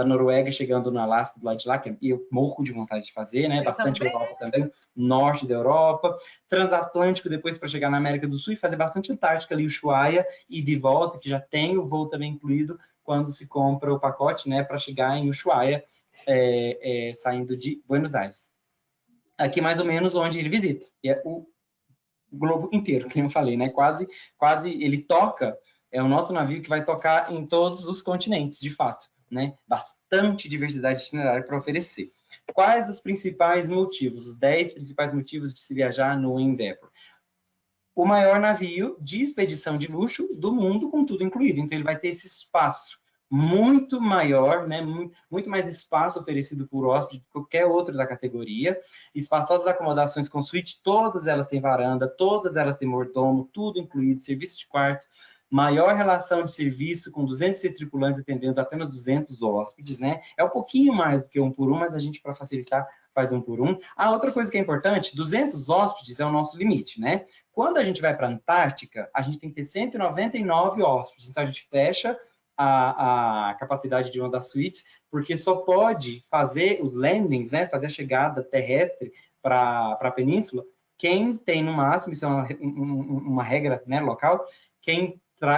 Noruega, chegando no Alasca, do lado de lá, que eu morro de vontade de fazer, né? Bastante Europa também, norte da Europa. Transatlântico, depois para chegar na América do Sul e fazer bastante Antártica ali, Ushuaia e de volta, que já tem o voo também incluído quando se compra o pacote, né? Para chegar em Ushuaia, saindo de Buenos Aires. Aqui mais ou menos onde ele visita. E é o globo inteiro, que eu falei, né? Quase ele toca, é o nosso navio que vai tocar em todos os continentes, de fato. Né? Bastante diversidade de itinerário para oferecer. Quais os principais motivos, os 10 principais motivos de se viajar no Endeavour? O maior navio de expedição de luxo do mundo, com tudo incluído. Então, ele vai ter esse espaço muito maior, né? Muito mais espaço oferecido por hóspede do que qualquer outro da categoria. Espaçosas acomodações com suíte, todas elas têm varanda, todas elas têm mordomo, tudo incluído, serviço de quarto. Maior relação de serviço, com 206 tripulantes atendendo apenas 200 hóspedes, né? É um pouquinho mais do que 1 por 1, mas a gente, para facilitar, faz 1 por 1. Outra coisa que é importante, 200 hóspedes é o nosso limite, né? Quando a gente vai para a Antártica, a gente tem que ter 199 hóspedes, então a gente fecha a capacidade de uma das suítes, porque só pode fazer os landings, né? Fazer a chegada terrestre para a península, quem tem no máximo, isso é uma regra, né, local,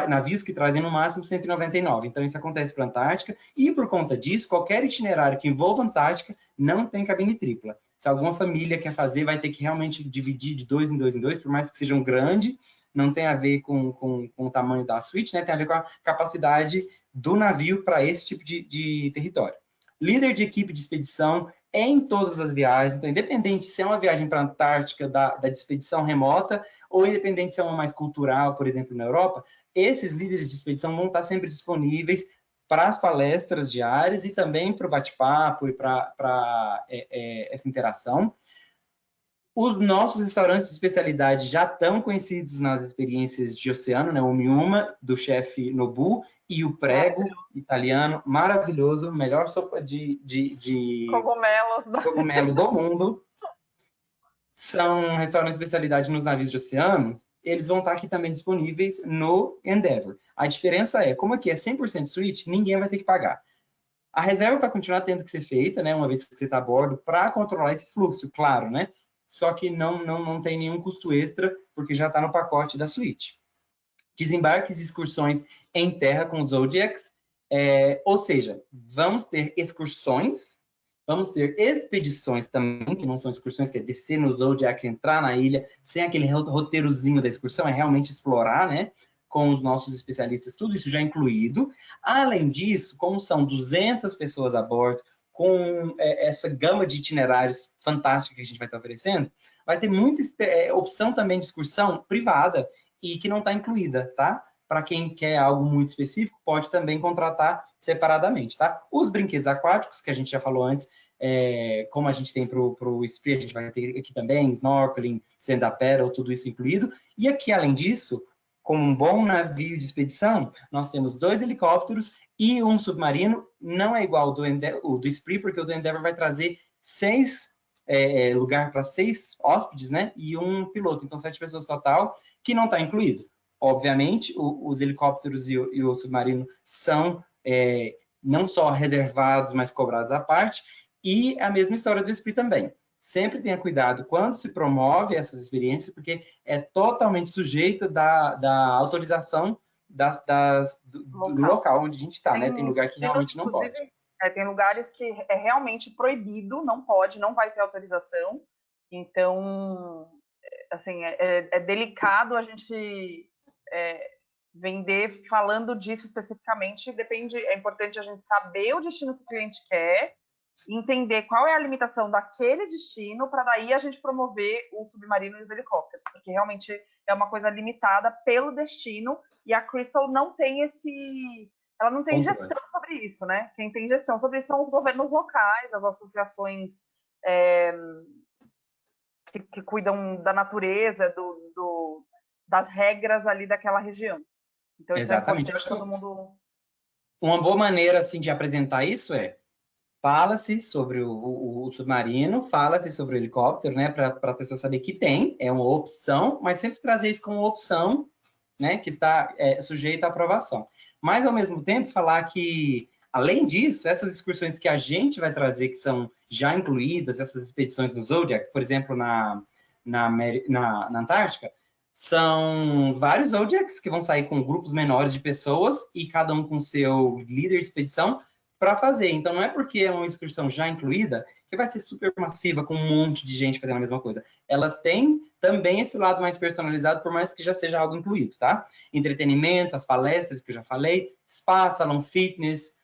navios que trazem no máximo 199. Então, isso acontece para a Antártica. E, por conta disso, qualquer itinerário que envolva a Antártica não tem cabine tripla. Se alguma família quer fazer, vai ter que realmente dividir de 2 em 2 em 2, por mais que sejam grande, não tem a ver com o tamanho da suíte, né? Tem a ver com a capacidade do navio para esse tipo de território. Líder de equipe de expedição em todas as viagens, então, independente se é uma viagem para a Antártica da expedição remota, ou independente se é uma mais cultural, por exemplo, na Europa, esses líderes de expedição vão estar sempre disponíveis para as palestras diárias e também para o bate-papo e para essa interação. Os nossos restaurantes de especialidade já estão conhecidos nas experiências de oceano, né? O Miuma, do chefe Nobu, e o Prego, italiano, maravilhoso, melhor sopa de cogumelo do mundo. São restaurantes de especialidade nos navios de oceano, eles vão estar aqui também disponíveis no Endeavour. A diferença é, como aqui é 100% suíte, ninguém vai ter que pagar. A reserva vai continuar tendo que ser feita, né, uma vez que você está a bordo, para controlar esse fluxo, claro, né? Só que não tem nenhum custo extra, porque já está no pacote da suíte. Desembarques e excursões em terra com os Zodiacs, ou seja, vamos ter excursões, vamos ter expedições também, que não são excursões, que é descer no Zodiac, entrar na ilha, sem aquele roteirozinho da excursão, é realmente explorar, né? com os nossos especialistas, tudo isso já incluído. Além disso, como são 200 pessoas a bordo, com essa gama de itinerários fantástica que a gente vai estar oferecendo, vai ter muita opção também de excursão privada e que não está incluída, tá? Para quem quer algo muito específico, pode também contratar separadamente, tá? Os brinquedos aquáticos, que a gente já falou antes, como a gente tem para o Spree, a gente vai ter aqui também snorkeling, stand-up paddle, tudo isso incluído. E aqui, além disso, como um bom navio de expedição, nós temos 2 helicópteros e um submarino. Não é igual o do Spree, porque o do Endeavour vai trazer 6 lugar para 6 hóspedes, né? E um piloto, então 7 pessoas total, que não está incluído. Obviamente, os helicópteros e o submarino são não só reservados, mas cobrados à parte. E a mesma história do Spree também. Sempre tenha cuidado quando se promove essas experiências, porque é totalmente sujeito da autorização do local onde a gente está, né? Tem lugar que realmente não pode. Tem lugares que é realmente proibido, não pode, não vai ter autorização. Então, assim, é delicado a gente vender falando disso especificamente. É importante a gente saber o destino que o cliente quer, entender qual é a limitação daquele destino, para daí a gente promover o submarino e os helicópteros, porque realmente é uma coisa limitada pelo destino, e a Crystal não tem ela não tem gestão sobre isso, né? Quem tem gestão sobre isso são os governos locais, as associações que cuidam da natureza, das regras ali daquela região. Então, exatamente. Isso é importante todo mundo... Uma boa maneira assim de apresentar isso fala-se sobre o submarino, fala-se sobre o helicóptero, né, para a pessoa saber que é uma opção, mas sempre trazer isso como opção, né, que está sujeita à aprovação. Mas, ao mesmo tempo, falar que, além disso, essas excursões que a gente vai trazer, que são já incluídas, essas expedições no Zodiac, por exemplo, na Antártica, são vários Zodiacs que vão sair com grupos menores de pessoas e cada um com seu líder de expedição, para fazer. Então, não é porque é uma excursão já incluída que vai ser super massiva, com um monte de gente fazendo a mesma coisa. Ela tem também esse lado mais personalizado, por mais que já seja algo incluído, tá? Entretenimento, as palestras que eu já falei, spa, salão fitness,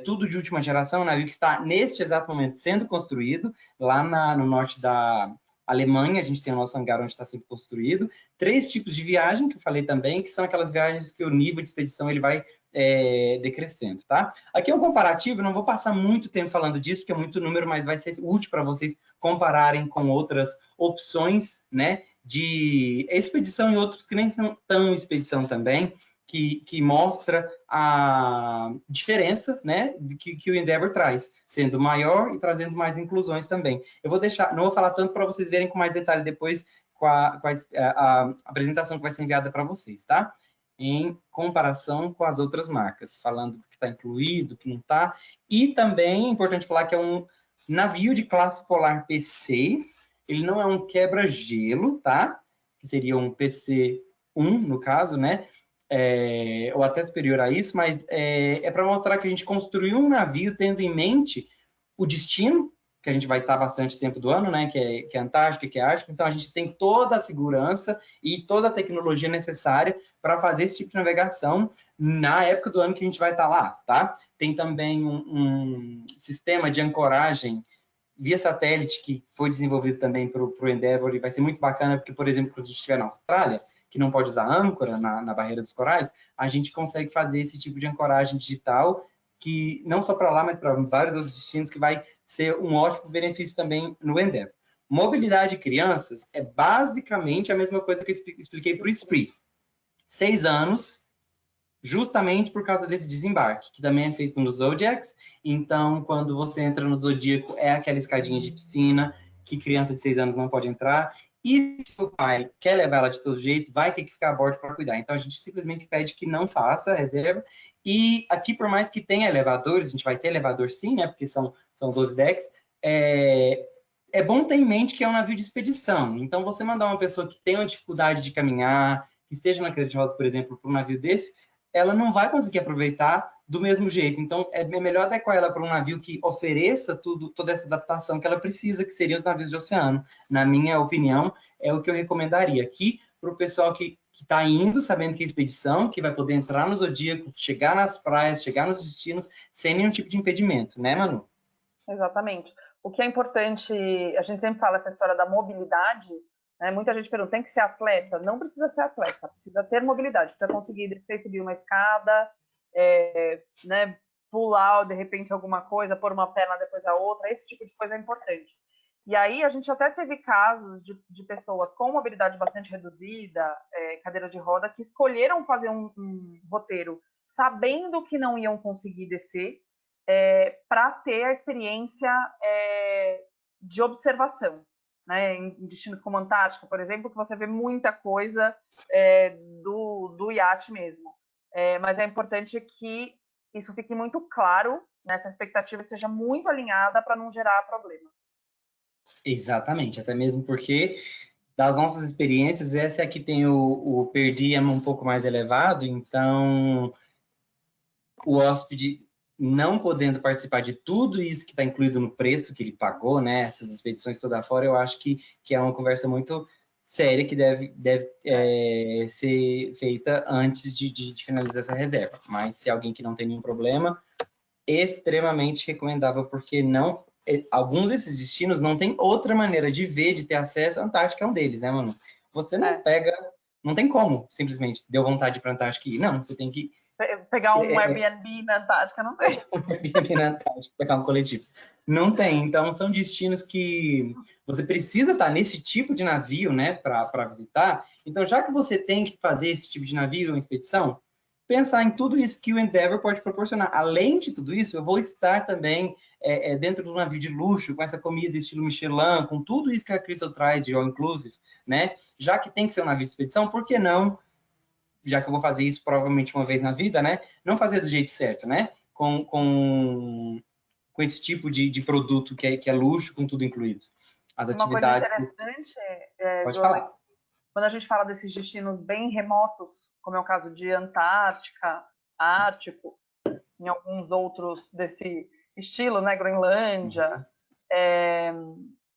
tudo de última geração, navio que está neste exato momento sendo construído, lá no norte da Alemanha. A gente tem o nosso hangar onde está sendo construído. 3 tipos de viagem, que eu falei também, que são aquelas viagens que o nível de expedição ele vai decrescendo, tá? Aqui é um comparativo, não vou passar muito tempo falando disso, porque é muito número, mas vai ser útil para vocês compararem com outras opções, né, de expedição e outros que nem são tão expedição também, que mostra a diferença, né, que o Endeavour traz, sendo maior e trazendo mais inclusões também. Eu vou deixar, não vou falar tanto para vocês verem com mais detalhe depois com a apresentação que vai ser enviada para vocês, tá? Em comparação com as outras marcas, falando do que está incluído, do que não está. E também é importante falar que é um navio de classe polar P6, ele não é um quebra-gelo, tá? Que seria um PC1, no caso, né? Ou até superior a isso, mas é para mostrar que a gente construiu um navio tendo em mente o destino, que a gente vai estar bastante tempo do ano, né, que é Antártica, que é Ártico. Então, a gente tem toda a segurança e toda a tecnologia necessária para fazer esse tipo de navegação na época do ano que a gente vai estar lá, tá? Tem também um sistema de ancoragem via satélite que foi desenvolvido também para o Endeavour, e vai ser muito bacana, porque, por exemplo, quando a gente estiver na Austrália, que não pode usar âncora na barreira dos corais, a gente consegue fazer esse tipo de ancoragem digital, que não só para lá, mas para vários outros destinos, que vai ser um ótimo benefício também no Endeavour. Mobilidade de crianças é basicamente a mesma coisa que eu expliquei para o Spree. 6 anos, justamente por causa desse desembarque, que também é feito nos Zodiacs. Então, quando você entra no Zodíaco, é aquela escadinha de piscina, que criança de 6 anos não pode entrar. E se o pai quer levar ela de todo jeito, vai ter que ficar a bordo para cuidar. Então, a gente simplesmente pede que não faça a reserva. E aqui, por mais que tenha elevadores, a gente vai ter elevador sim, né? Porque são 12 decks. É bom ter em mente que é um navio de expedição. Então, você mandar uma pessoa que tem uma dificuldade de caminhar, que esteja na cadeira de rodas, por exemplo, para um navio desse, ela não vai conseguir aproveitar do mesmo jeito. Então, é melhor adequar ela para um navio que ofereça toda essa adaptação que ela precisa, que seriam os navios de oceano. Na minha opinião, é o que eu recomendaria aqui para o pessoal que que está indo sabendo que é expedição, que vai poder entrar no Zodíaco, chegar nas praias, chegar nos destinos, sem nenhum tipo de impedimento, né, Manu? Exatamente. O que é importante, a gente sempre fala essa história da mobilidade, né? Muita gente pergunta, tem que ser atleta? Não precisa ser atleta, precisa ter mobilidade, precisa conseguir subir uma escada, né? Pular, de repente, alguma coisa, pôr uma perna depois a outra, esse tipo de coisa é importante. E aí a gente até teve casos de pessoas com mobilidade bastante reduzida, cadeira de roda, que escolheram fazer um roteiro sabendo que não iam conseguir descer, para ter a experiência de observação, né? Em destinos como Antártica, por exemplo, que você vê muita coisa do iate mesmo. Mas é importante que isso fique muito claro, né? Essa expectativa esteja muito alinhada para não gerar problema. Exatamente, até mesmo porque das nossas experiências, essa é a que tem o per diem um pouco mais elevado, então o hóspede não podendo participar de tudo isso que está incluído no preço que ele pagou, né? Essas expedições toda fora, eu acho que é uma conversa muito séria que deve ser feita antes de finalizar essa reserva. Mas se alguém que não tem nenhum problema, extremamente recomendável, porque alguns desses destinos não tem outra maneira de ver, de ter acesso. A Antártica é um deles, né, mano? Você não não tem como, simplesmente, deu vontade de ir para a Antártica e ir. Não, você tem que pegar um Airbnb na Antártica, não tem. Um Airbnb na Antártica, pegar um coletivo. Não tem. Então, são destinos que você precisa estar nesse tipo de navio, né, para visitar. Então, já que você tem que fazer esse tipo de navio, uma expedição, pensar em tudo isso que o Endeavor pode proporcionar. Além de tudo isso, eu vou estar também dentro do navio de luxo, com essa comida estilo Michelin, com tudo isso que a Crystal traz de all inclusive, né? Já que tem que ser um navio de expedição, por que não, já que eu vou fazer isso provavelmente uma vez na vida, né? Não fazer do jeito certo, né? Com esse tipo de produto que é luxo, com tudo incluído. As atividades... Uma coisa interessante, Pode falar. Quando a gente fala desses destinos bem remotos, como é o caso de Antártica, Ártico, em alguns outros desse estilo, né, Groenlândia,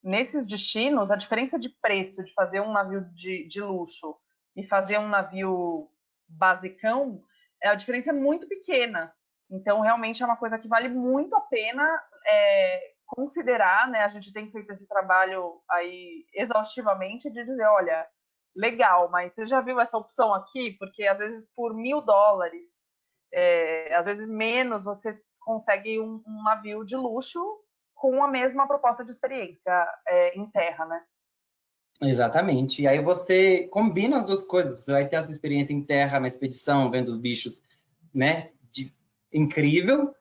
nesses destinos, a diferença de preço de fazer um navio de luxo e fazer um navio basicão, a diferença é muito pequena. Então, realmente é uma coisa que vale muito a pena considerar, né? A gente tem feito esse trabalho aí exaustivamente de dizer, olha, legal, mas você já viu essa opção aqui? Porque às vezes por $1.000, às vezes menos, você consegue um navio de luxo com a mesma proposta de experiência em terra, né? Exatamente. E aí você combina as duas coisas. Você vai ter essa experiência em terra, na expedição, vendo os bichos, né? Incrível,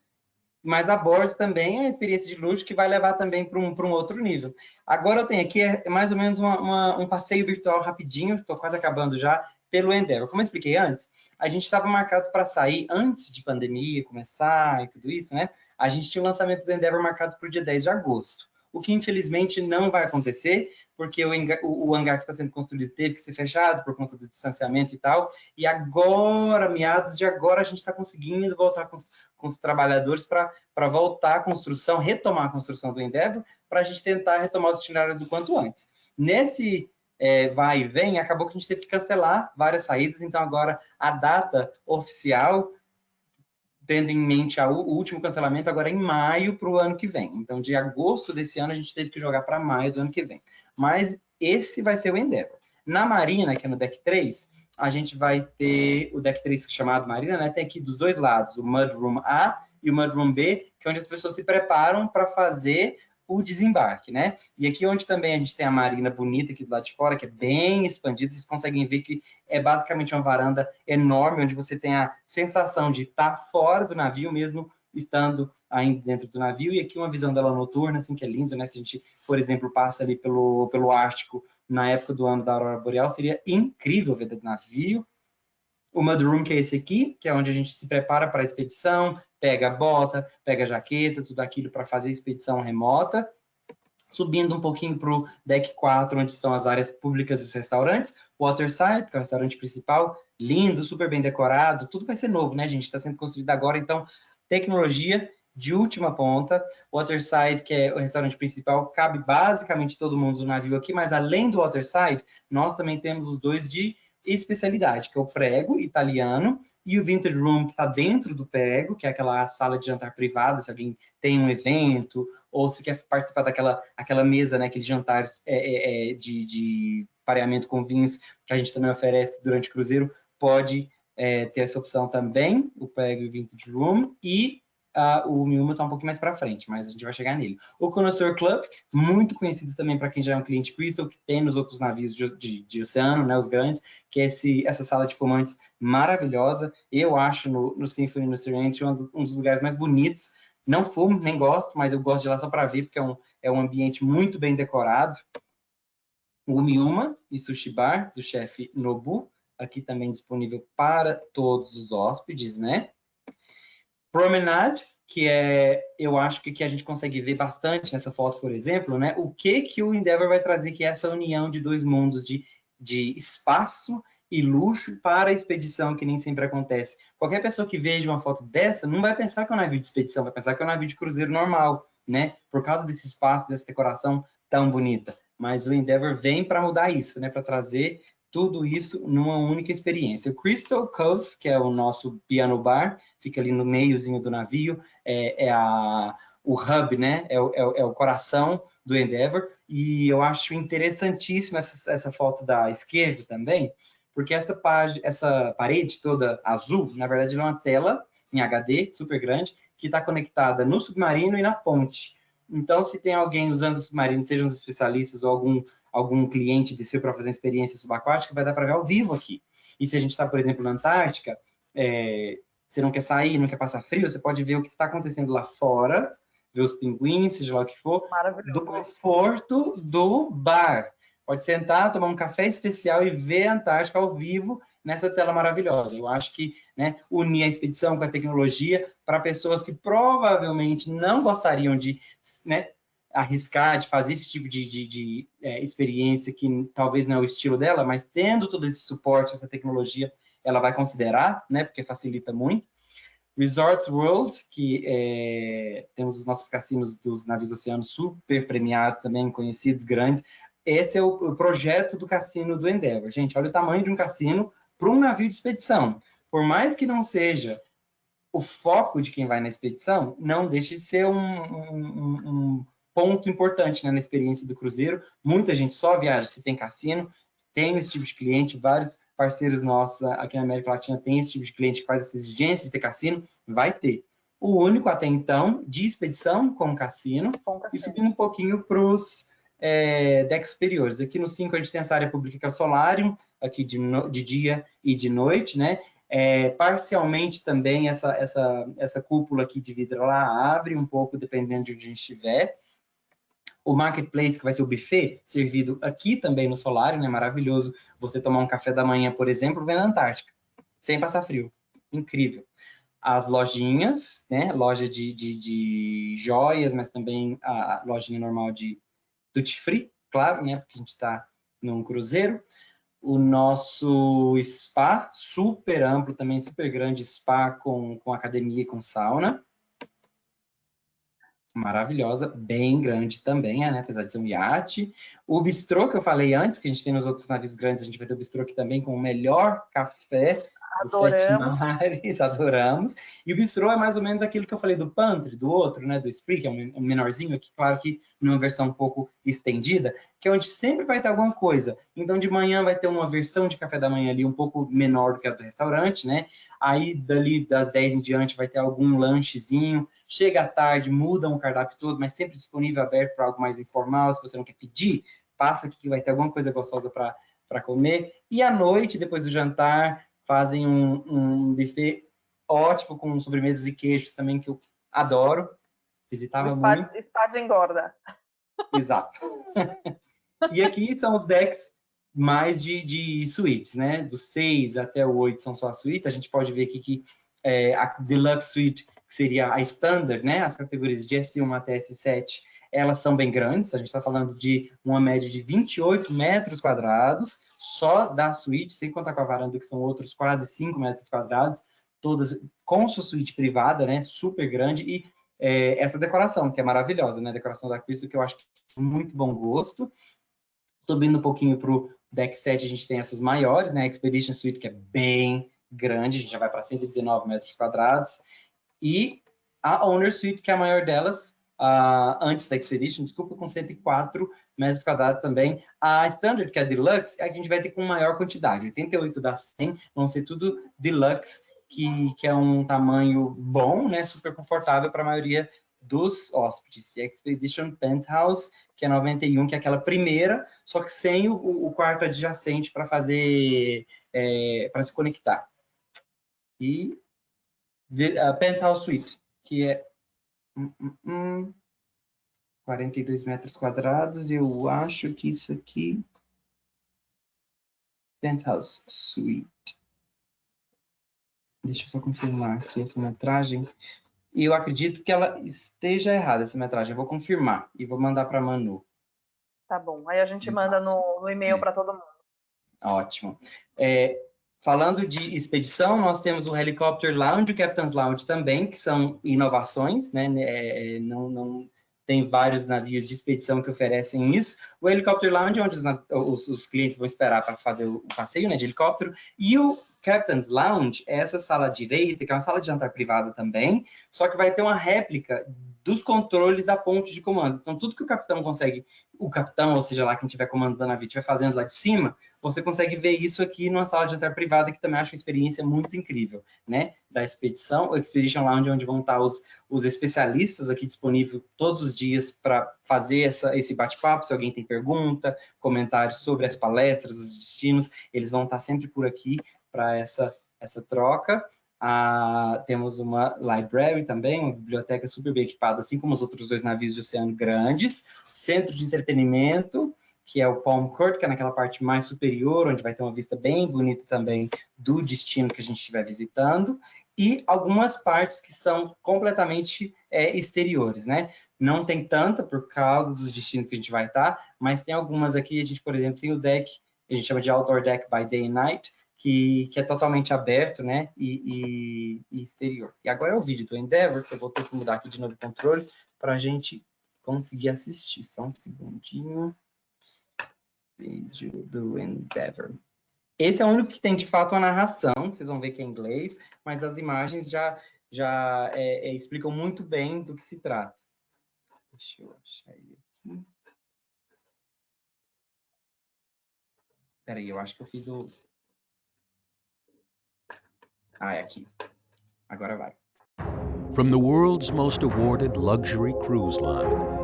mas a bordo também é a experiência de luxo que vai levar também para um outro nível. Agora eu tenho aqui mais ou menos um passeio virtual rapidinho, estou quase acabando já, pelo Endeavor. Como eu expliquei antes, a gente estava marcado para sair antes de pandemia começar e tudo isso, né? A gente tinha o lançamento do Endeavor marcado para o dia 10 de agosto. O que infelizmente não vai acontecer, porque o hangar que está sendo construído teve que ser fechado por conta do distanciamento e tal, e agora, meados de agora, a gente está conseguindo voltar com os trabalhadores para voltar à construção, retomar a construção do Endeavor, para a gente tentar retomar os itinerários do quanto antes. Nesse vai e vem, acabou que a gente teve que cancelar várias saídas, então agora a data oficial, tendo em mente o último cancelamento, agora é em maio para o ano que vem. Então, de agosto desse ano, a gente teve que jogar para maio do ano que vem. Mas esse vai ser o Endeavor. Na Marina, que é no Deck 3, a gente vai ter o Deck 3 chamado Marina, né? Tem aqui dos dois lados, o Mudroom A e o Mudroom B, que é onde as pessoas se preparam para fazer o desembarque, né? E aqui onde também a gente tem a marina bonita aqui do lado de fora, que é bem expandida, vocês conseguem ver que é basicamente uma varanda enorme, onde você tem a sensação de estar fora do navio, mesmo estando ainda dentro do navio, e aqui uma visão dela noturna, assim, que é lindo, né? Se a gente, por exemplo, passa ali pelo Ártico na época do ano da Aurora Boreal, seria incrível ver dentro do navio. O Mudroom, que é esse aqui, que é onde a gente se prepara para a expedição, pega a bota, pega a jaqueta, tudo aquilo para fazer a expedição remota. Subindo um pouquinho para o Deck 4, onde estão as áreas públicas e os restaurantes. Waterside, que é o restaurante principal, lindo, super bem decorado, tudo vai ser novo, né, gente? Está sendo construído agora, então, tecnologia de última ponta. Waterside, que é o restaurante principal, cabe basicamente todo mundo do navio aqui, mas além do Waterside, nós também temos os dois de especialidade, que é o prego italiano, e o Vintage Room, que está dentro do prego, que é aquela sala de jantar privada, se alguém tem um evento, ou se quer participar aquela mesa, né, aqueles jantares de pareamento com vinhos, que a gente também oferece durante o cruzeiro, pode ter essa opção também, o prego e o Vintage Room, e o Miuma está um pouquinho mais para frente, mas a gente vai chegar nele. O Connoisseur Club, muito conhecido também para quem já é um cliente Crystal, que tem nos outros navios de oceano, né, os grandes, que é essa sala de fumantes maravilhosa. Eu acho no Symphony no Serenity um dos lugares mais bonitos. Não fumo, nem gosto, mas eu gosto de ir lá só para ver, porque é um ambiente muito bem decorado. O Miuma e Sushi Bar, do chefe Nobu, aqui também disponível para todos os hóspedes, né? Promenade, que eu acho que a gente consegue ver bastante nessa foto, por exemplo, né? O que o Endeavour vai trazer, que é essa união de dois mundos de espaço e luxo para a expedição, que nem sempre acontece. Qualquer pessoa que veja uma foto dessa não vai pensar que é um navio de expedição, vai pensar que é um navio de cruzeiro normal, né? Por causa desse espaço, dessa decoração tão bonita. Mas o Endeavour vem para mudar isso, né? Para trazer tudo isso numa única experiência. O Crystal Cove, que é o nosso piano bar, fica ali no meiozinho do navio, o hub, né? É o coração do Endeavour, e eu acho interessantíssima essa foto da esquerda também, porque essa parede toda azul, na verdade, é uma tela em HD, super grande, que está conectada no submarino e na ponte. Então, se tem alguém usando o submarino, sejam os especialistas ou algum cliente desceu para fazer uma experiência subaquática, vai dar para ver ao vivo aqui. E se a gente está, por exemplo, na Antártica, você não quer sair, não quer passar frio, você pode ver o que está acontecendo lá fora, ver os pinguins, seja lá o que for, do conforto do bar. Pode sentar, tomar um café especial e ver a Antártica ao vivo nessa tela maravilhosa. Eu acho que, né, unir a expedição com a tecnologia para pessoas que provavelmente não gostariam de, né, arriscar, de fazer esse tipo de experiência que talvez não é o estilo dela, mas tendo todo esse suporte, essa tecnologia, ela vai considerar, né, porque facilita muito. Resort World, que temos os nossos cassinos dos navios oceanos super premiados também, conhecidos, grandes. Esse é o projeto do cassino do Endeavour. Gente, olha o tamanho de um cassino para um navio de expedição. Por mais que não seja o foco de quem vai na expedição, não deixa de ser um ponto importante, né, na experiência do cruzeiro. Muita gente só viaja se tem cassino, tem esse tipo de cliente, vários parceiros nossos aqui na América Latina tem esse tipo de cliente que faz essa exigência de ter cassino, vai ter. O único até então de expedição com cassino, e subindo um pouquinho para os decks superiores. Aqui no 5 a gente tem essa área pública que é o Solarium, aqui de dia e de noite, né? Parcialmente também essa cúpula aqui de vidro lá abre um pouco, dependendo de onde a gente estiver. O Marketplace, que vai ser o buffet, servido aqui também no Solarium, né? Maravilhoso você tomar um café da manhã, por exemplo, vendo a Antártica, sem passar frio. Incrível. As lojinhas, né? Loja de joias, mas também a lojinha normal de duty free, claro, né? Porque a gente está num cruzeiro. O nosso spa, super amplo também, super grande spa com academia e com sauna. Maravilhosa, bem grande também, né? Apesar de ser um iate. O bistrô que eu falei antes, que a gente tem nos outros navios grandes, a gente vai ter o bistrô aqui também com o melhor café dos 7 mares, adoramos. E o bistrô é mais ou menos aquilo que eu falei do pantry, do outro, né? Do Spree, que é um menorzinho aqui, claro que numa versão um pouco estendida, que é onde sempre vai ter alguma coisa. Então, de manhã vai ter uma versão de café da manhã ali um pouco menor do que a do restaurante, né? Aí, dali das 10 em diante, vai ter algum lanchezinho. Chega à tarde, mudam o cardápio todo, mas sempre disponível, aberto para algo mais informal. Se você não quer pedir, passa aqui que vai ter alguma coisa gostosa para comer. E à noite, depois do jantar, fazem um buffet ótimo com sobremesas e queijos também, que eu adoro. Visitava muito. Spa de engorda. Exato. E aqui são os decks mais de suítes, né? Do 6 até o 8 são só as suítes. A gente pode ver aqui que a Deluxe Suite, que seria a Standard, né? As categorias de S1 até S7, elas são bem grandes. A gente está falando de uma média de 28 metros quadrados, só da suíte, sem contar com a varanda, que são outros quase 5 metros quadrados, todas com sua suíte privada, né? Super grande. E essa decoração, que é maravilhosa, né? A decoração da Crystal, que eu acho que é muito bom gosto. Subindo um pouquinho para o deck 7, a gente tem essas maiores, né? A Expedition Suite, que é bem grande, a gente já vai para 119 metros quadrados. E a Owner Suite, que é a maior delas, antes da Expedition, desculpa, com 104 metros quadrados também. A Standard, que é a Deluxe, é a que a gente vai ter com maior quantidade. 88 das 100 vão ser tudo Deluxe, que é um tamanho bom, né? Super confortável para a maioria dos hóspedes. E a Expedition Penthouse, que é 91, que é aquela primeira, só que sem o quarto adjacente para fazer, para se conectar. E a Penthouse Suite, que é 42 metros quadrados, eu acho que isso aqui, Penthouse Suite. Deixa eu só confirmar aqui essa metragem. E eu acredito que ela esteja errada, essa metragem. Eu vou confirmar e vou mandar para a Manu. Tá bom, aí a gente manda no e-mail para todo mundo. Ótimo. Falando de expedição, nós temos o Helicopter Lounge e o Captain's Lounge também, que são inovações, né? Não tem vários navios de expedição que oferecem isso. O Helicopter Lounge é onde os clientes vão esperar para fazer o passeio, né, de helicóptero. E o Captain's Lounge é essa sala direita, que é uma sala de jantar privada também, só que vai ter uma réplica dos controles da ponte de comando. Então, tudo que o capitão consegue, o capitão, ou seja, lá quem estiver comandando a navio, estiver fazendo lá de cima, você consegue ver isso aqui numa sala de jantar privada, que também acho uma experiência muito incrível, né? Da expedição, o Expedition Lounge, onde vão estar os especialistas aqui disponíveis todos os dias para fazer esse bate-papo. Se alguém tem pergunta, comentários sobre as palestras, os destinos, eles vão estar sempre por aqui para essa troca. Temos uma library também, uma biblioteca super bem equipada, assim como os outros dois navios de oceano grandes. Centro de entretenimento, que é o Palm Court, que é naquela parte mais superior, onde vai ter uma vista bem bonita também do destino que a gente estiver visitando. E algumas partes que são completamente exteriores, né? Não tem tanta por causa dos destinos que a gente vai estar, mas tem algumas aqui. A gente, por exemplo, tem o deck, a gente chama de Outdoor Deck by Day and Night, que é totalmente aberto, né, e exterior. E agora é o vídeo do Endeavour, que eu vou ter que mudar aqui de novo o controle para a gente conseguir assistir. Só um segundinho. Vídeo do Endeavour. Esse é o único que tem, de fato, a narração. Vocês vão ver que é em inglês, mas as imagens já explicam muito bem do que se trata. Deixa eu achar ele aqui. Espera aí, eu acho que eu fiz o... é aqui. Agora vai. From the world's most awarded luxury cruise line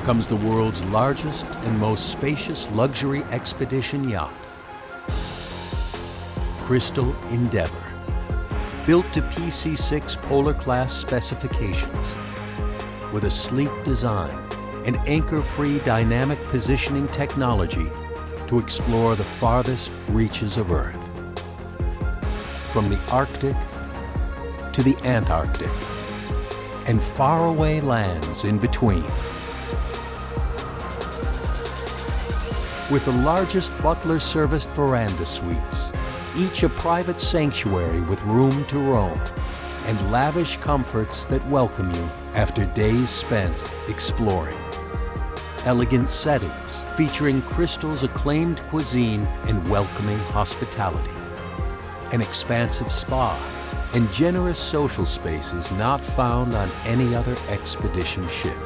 comes the world's largest and most spacious luxury expedition yacht, Crystal Endeavour. Built to PC-6 Polar Class specifications, with a sleek design and anchor-free dynamic positioning technology to explore the farthest reaches of Earth. From the Arctic to the Antarctic, and faraway lands in between. With the largest butler-serviced veranda suites, each a private sanctuary with room to roam, and lavish comforts that welcome you after days spent exploring. Elegant settings featuring Crystal's acclaimed cuisine and welcoming hospitality. An expansive spa and generous social spaces not found on any other expedition ship.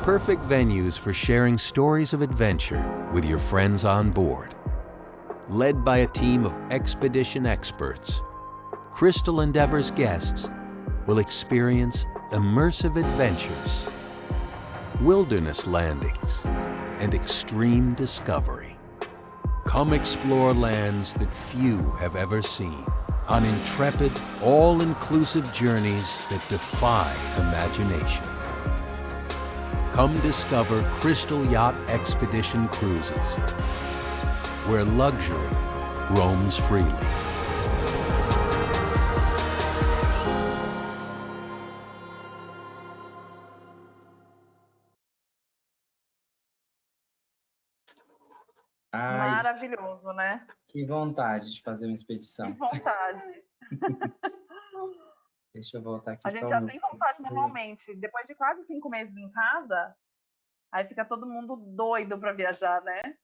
Perfect venues for sharing stories of adventure with your friends on board. Led by a team of expedition experts, Crystal Endeavour's guests will experience immersive adventures, wilderness landings, and extreme discovery. Come explore lands that few have ever seen on intrepid, all-inclusive journeys that defy imagination. Come discover Crystal Yacht Expedition Cruises, where luxury roams freely. Maravilhoso, né? Que vontade de fazer uma expedição. Que vontade. Deixa eu voltar aqui. A gente já tem vontade normalmente. Depois de quase 5 meses em casa, Aí fica todo mundo doido para viajar, né?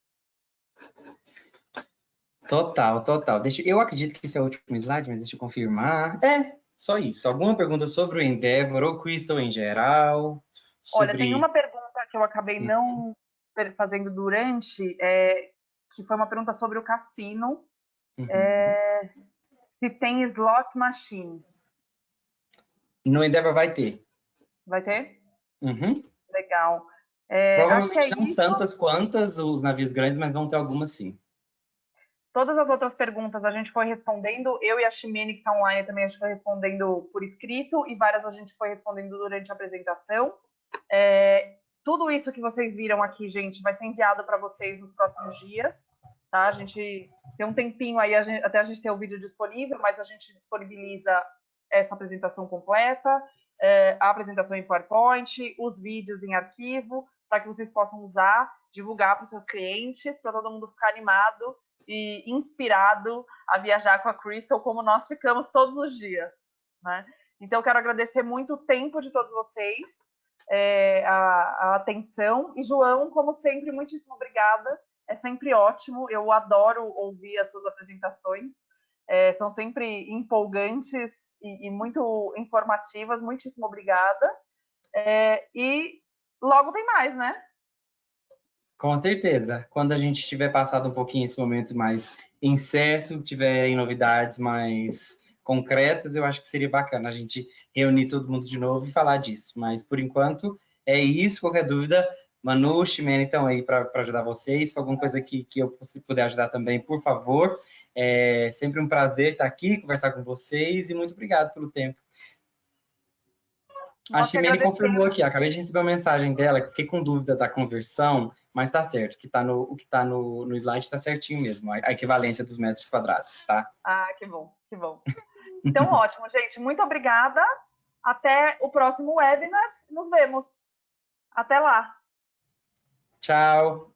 Total, total. Eu acredito que esse é o último slide, mas deixa eu confirmar. Só isso. Alguma pergunta sobre o Endeavor ou Crystal em geral? Olha, tem uma Sobre... pergunta que eu acabei não fazendo durante, que foi uma pergunta sobre o cassino. Se tem slot machine. No Endeavor vai ter. Vai ter? Uhum. Legal. Acho que é Provavelmente não isso. tantas quantas os navios grandes, mas vão ter algumas sim. Todas as outras perguntas a gente foi respondendo. Eu e a Ximene, que está online, também a gente foi respondendo por escrito, e várias a gente foi respondendo durante a apresentação. Tudo isso que vocês viram aqui, gente, vai ser enviado para vocês nos próximos dias. Tá? A gente tem um tempinho aí, até a gente ter o vídeo disponível, mas a gente disponibiliza essa apresentação completa, a apresentação em PowerPoint, os vídeos em arquivo, para que vocês possam usar, divulgar para os seus clientes, para todo mundo ficar animado e inspirado a viajar com a Crystal, como nós ficamos todos os dias, né? Então, eu quero agradecer muito o tempo de todos vocês, a atenção. E, João, como sempre, muitíssimo obrigada. É sempre ótimo. Eu adoro ouvir as suas apresentações. São sempre empolgantes e muito informativas. Muitíssimo obrigada. E logo tem mais, né? Com certeza. Quando a gente tiver passado um pouquinho esse momento mais incerto, tiverem novidades mais concretas, eu acho que seria bacana a gente reunir todo mundo de novo e falar disso. Mas, por enquanto, é isso. Qualquer dúvida, Manu, Ximene estão aí para ajudar vocês. Se alguma coisa que eu puder ajudar também, por favor. É sempre um prazer estar aqui, conversar com vocês, e muito obrigado pelo tempo. A Ximene confirmou aqui, acabei de receber uma mensagem dela, que fiquei com dúvida da conversão, mas tá certo, o que tá no slide tá certinho mesmo, a equivalência dos metros quadrados, tá? Ah, que bom, que bom. Então, ótimo, gente, muito obrigada. Até o próximo webinar, nos vemos. Até lá. Tchau.